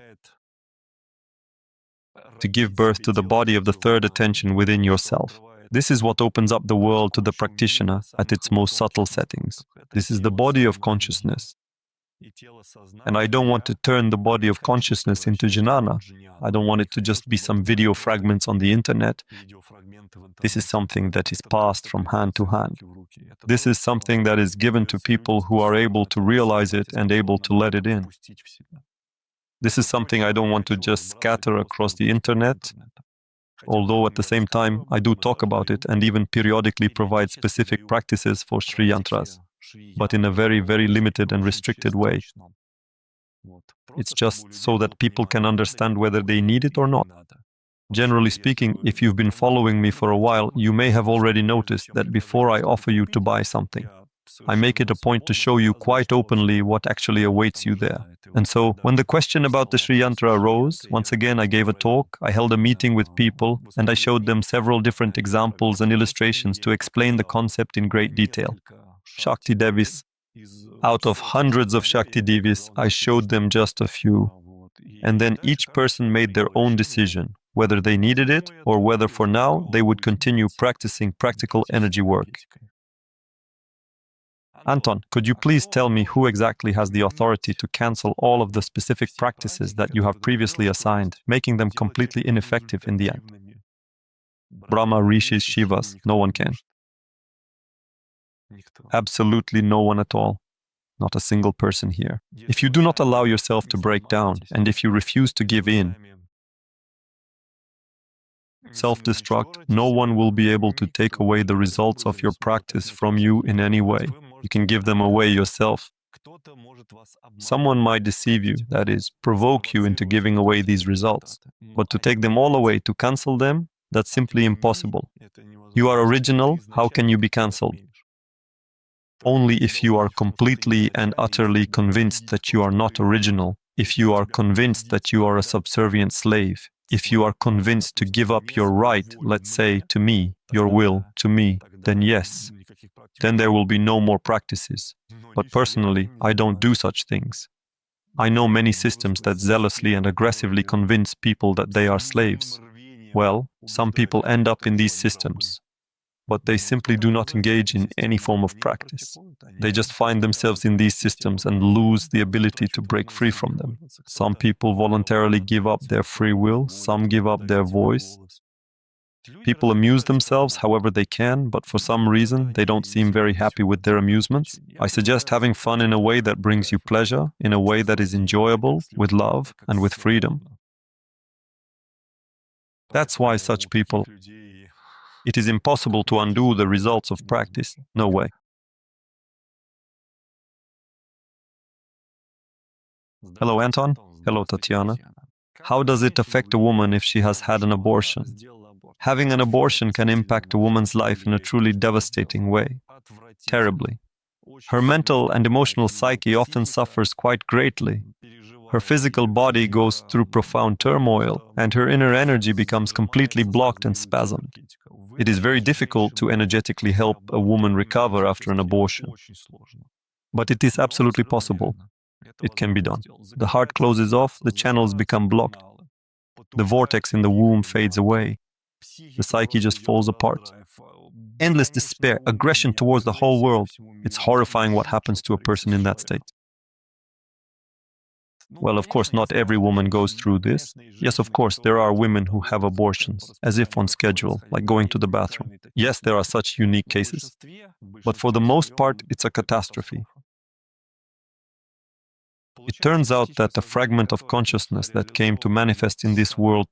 [SPEAKER 1] to give birth to the body of the third attention within yourself. This is what opens up the world to the practitioner at its most subtle settings. This is the body of consciousness. And I don't want to turn the body of consciousness into jnana. I don't want it to just be some video fragments on the internet. This is something that is passed from hand to hand. This is something that is given to people who are able to realize it and able to let it in. This is something I don't want to just scatter across the internet, although at the same time I do talk about it and even periodically provide specific practices for Sri Yantras, but in a very, very limited and restricted way. It's just so that people can understand whether they need it or not. Generally speaking, if you've been following me for a while, you may have already noticed that before I offer you to buy something, I make it a point to show you quite openly what actually awaits you there. And so, when the question about the Sri Yantra arose, once again I gave a talk, I held a meeting with people, and I showed them several different examples and illustrations to explain the concept in great detail. Shakti Devis. Out of hundreds of Shakti Devis, I showed them just a few. And then each person made their own decision, whether they needed it or whether for now they would continue practicing practical energy work. Anton, could you please tell me who exactly has the authority to cancel all of the specific practices that you have previously assigned, making them completely ineffective in the end? Brahma, rishis, Shivas, no one can. Absolutely no one at all. Not a single person here. If you do not allow yourself to break down, and if you refuse to give in, self-destruct, no one will be able to take away the results of your practice from you in any way. You can give them away yourself. Someone might deceive you, that is, provoke you into giving away these results. But to take them all away, to cancel them, that's simply impossible. You are original, how can you be cancelled? Only if you are completely and utterly convinced that you are not original, if you are convinced that you are a subservient slave, if you are convinced to give up your right, let's say, to me, your will, to me, then yes, then there will be no more practices. But personally, I don't do such things. I know many systems that zealously and aggressively convince people that they are slaves. Well, some people end up in these systems, but they simply do not engage in any form of practice. They just find themselves in these systems and lose the ability to break free from them. Some people voluntarily give up their free will, some give up their voice. People amuse themselves however they can, but for some reason they don't seem very happy with their amusements. I suggest having fun in a way that brings you pleasure, in a way that is enjoyable, with love and with freedom. That's why such people, it is impossible to undo the results of practice. No way. Hello, Anton. Hello, Tatiana. How does it affect a woman if she has had an abortion? Having an abortion can impact a woman's life in a truly devastating way. Terribly. Her mental and emotional psyche often suffers quite greatly. Her physical body goes through profound turmoil, and her inner energy becomes completely blocked and spasmed. It is very difficult to energetically help a woman recover after an abortion. But it is absolutely possible. It can be done. The heart closes off, the channels become blocked. The vortex in the womb fades away. The psyche just falls apart. Endless despair, aggression towards the whole world. It's horrifying what happens to a person in that state. Well, of course, not every woman goes through this. Yes, of course, there are women who have abortions, as if on schedule, like going to the bathroom. Yes, there are such unique cases. But for the most part, it's a catastrophe. It turns out that a fragment of consciousness that came to manifest in this world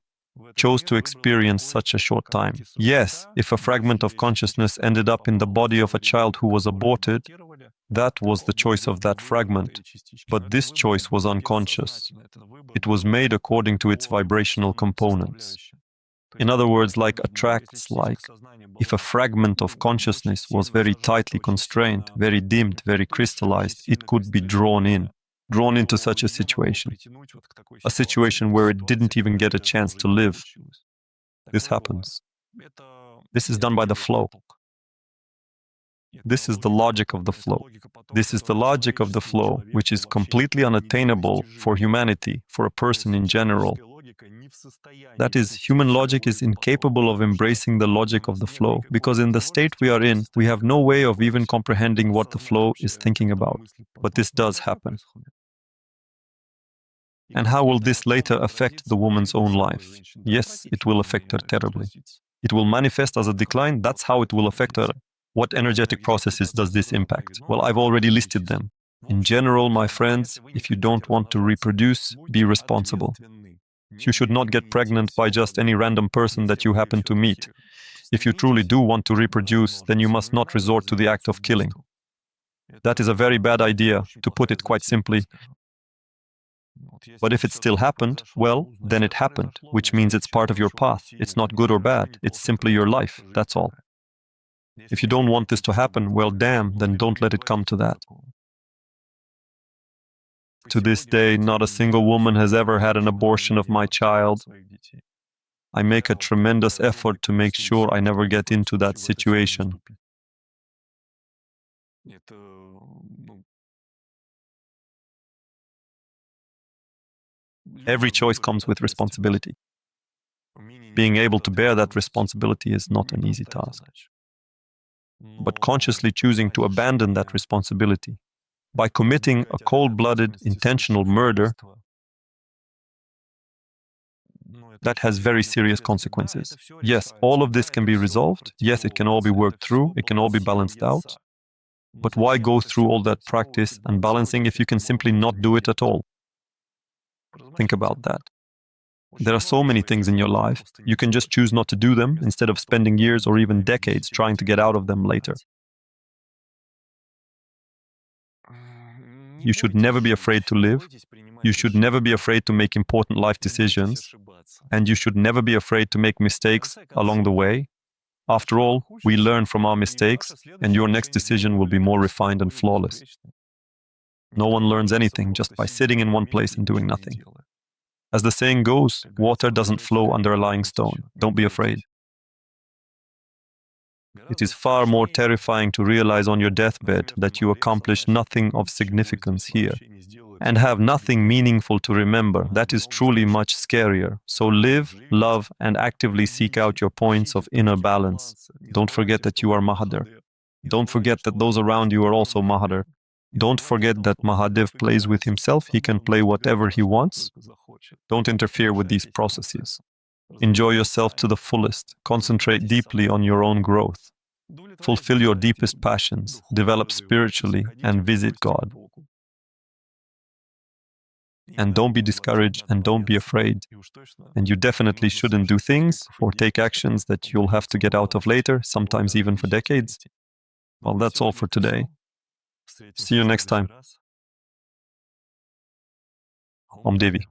[SPEAKER 1] chose to experience such a short time. Yes, if a fragment of consciousness ended up in the body of a child who was aborted, that was the choice of that fragment. But this choice was unconscious. It was made according to its vibrational components. In other words, like attracts like. If a fragment of consciousness was very tightly constrained, very dimmed, very crystallized, it could be drawn into such a situation where it didn't even get a chance to live. This happens. This is done by the flow. This is the logic of the flow. This is the logic of the flow, which is completely unattainable for humanity, for a person in general. That is, human logic is incapable of embracing the logic of the flow, because in the state we are in, we have no way of even comprehending what the flow is thinking about. But this does happen. And how will this later affect the woman's own life? Yes, it will affect her terribly. It will manifest as a decline, that's how it will affect her. What energetic processes does this impact? Well, I've already listed them. In general, my friends, if you don't want to reproduce, be responsible. You should not get pregnant by just any random person that you happen to meet. If you truly do want to reproduce, then you must not resort to the act of killing. That is a very bad idea, to put it quite simply. But if it still happened, well, then it happened, which means it's part of your path. It's not good or bad, it's simply your life, that's all. If you don't want this to happen, well, damn, then don't let it come to that. To this day, not a single woman has ever had an abortion of my child. I make a tremendous effort to make sure I never get into that situation. Every choice comes with responsibility. Being able to bear that responsibility is not an easy task. but consciously choosing to abandon that responsibility. By committing a cold-blooded, intentional murder, that has very serious consequences. Yes, all of this can be resolved. Yes, it can all be worked through. It can all be balanced out. But why go through all that practice and balancing if you can simply not do it at all? Think about that. There are so many things in your life. You can just choose not to do them instead of spending years or even decades trying to get out of them later. You should never be afraid to live. You should never be afraid to make important life decisions. And you should never be afraid to make mistakes along the way. After all, we learn from our mistakes, and your next decision will be more refined and flawless. No one learns anything just by sitting in one place and doing nothing. As the saying goes, water doesn't flow under a lying stone. Don't be afraid. It is far more terrifying to realize on your deathbed that you accomplished nothing of significance here and have nothing meaningful to remember. That is truly much scarier. So live, love, and actively seek out your points of inner balance. Don't forget that you are Mahadev. Don't forget that those around you are also Mahadev. Don't forget that Mahadev plays with himself. He can play whatever he wants. Don't interfere with these processes. Enjoy yourself to the fullest. Concentrate deeply on your own growth. Fulfill your deepest passions. Develop spiritually and visit God. And don't be discouraged and don't be afraid. And you definitely shouldn't do things or take actions that you'll have to get out of later, sometimes even for decades. Well, that's all for today. See you next time. Om Devi.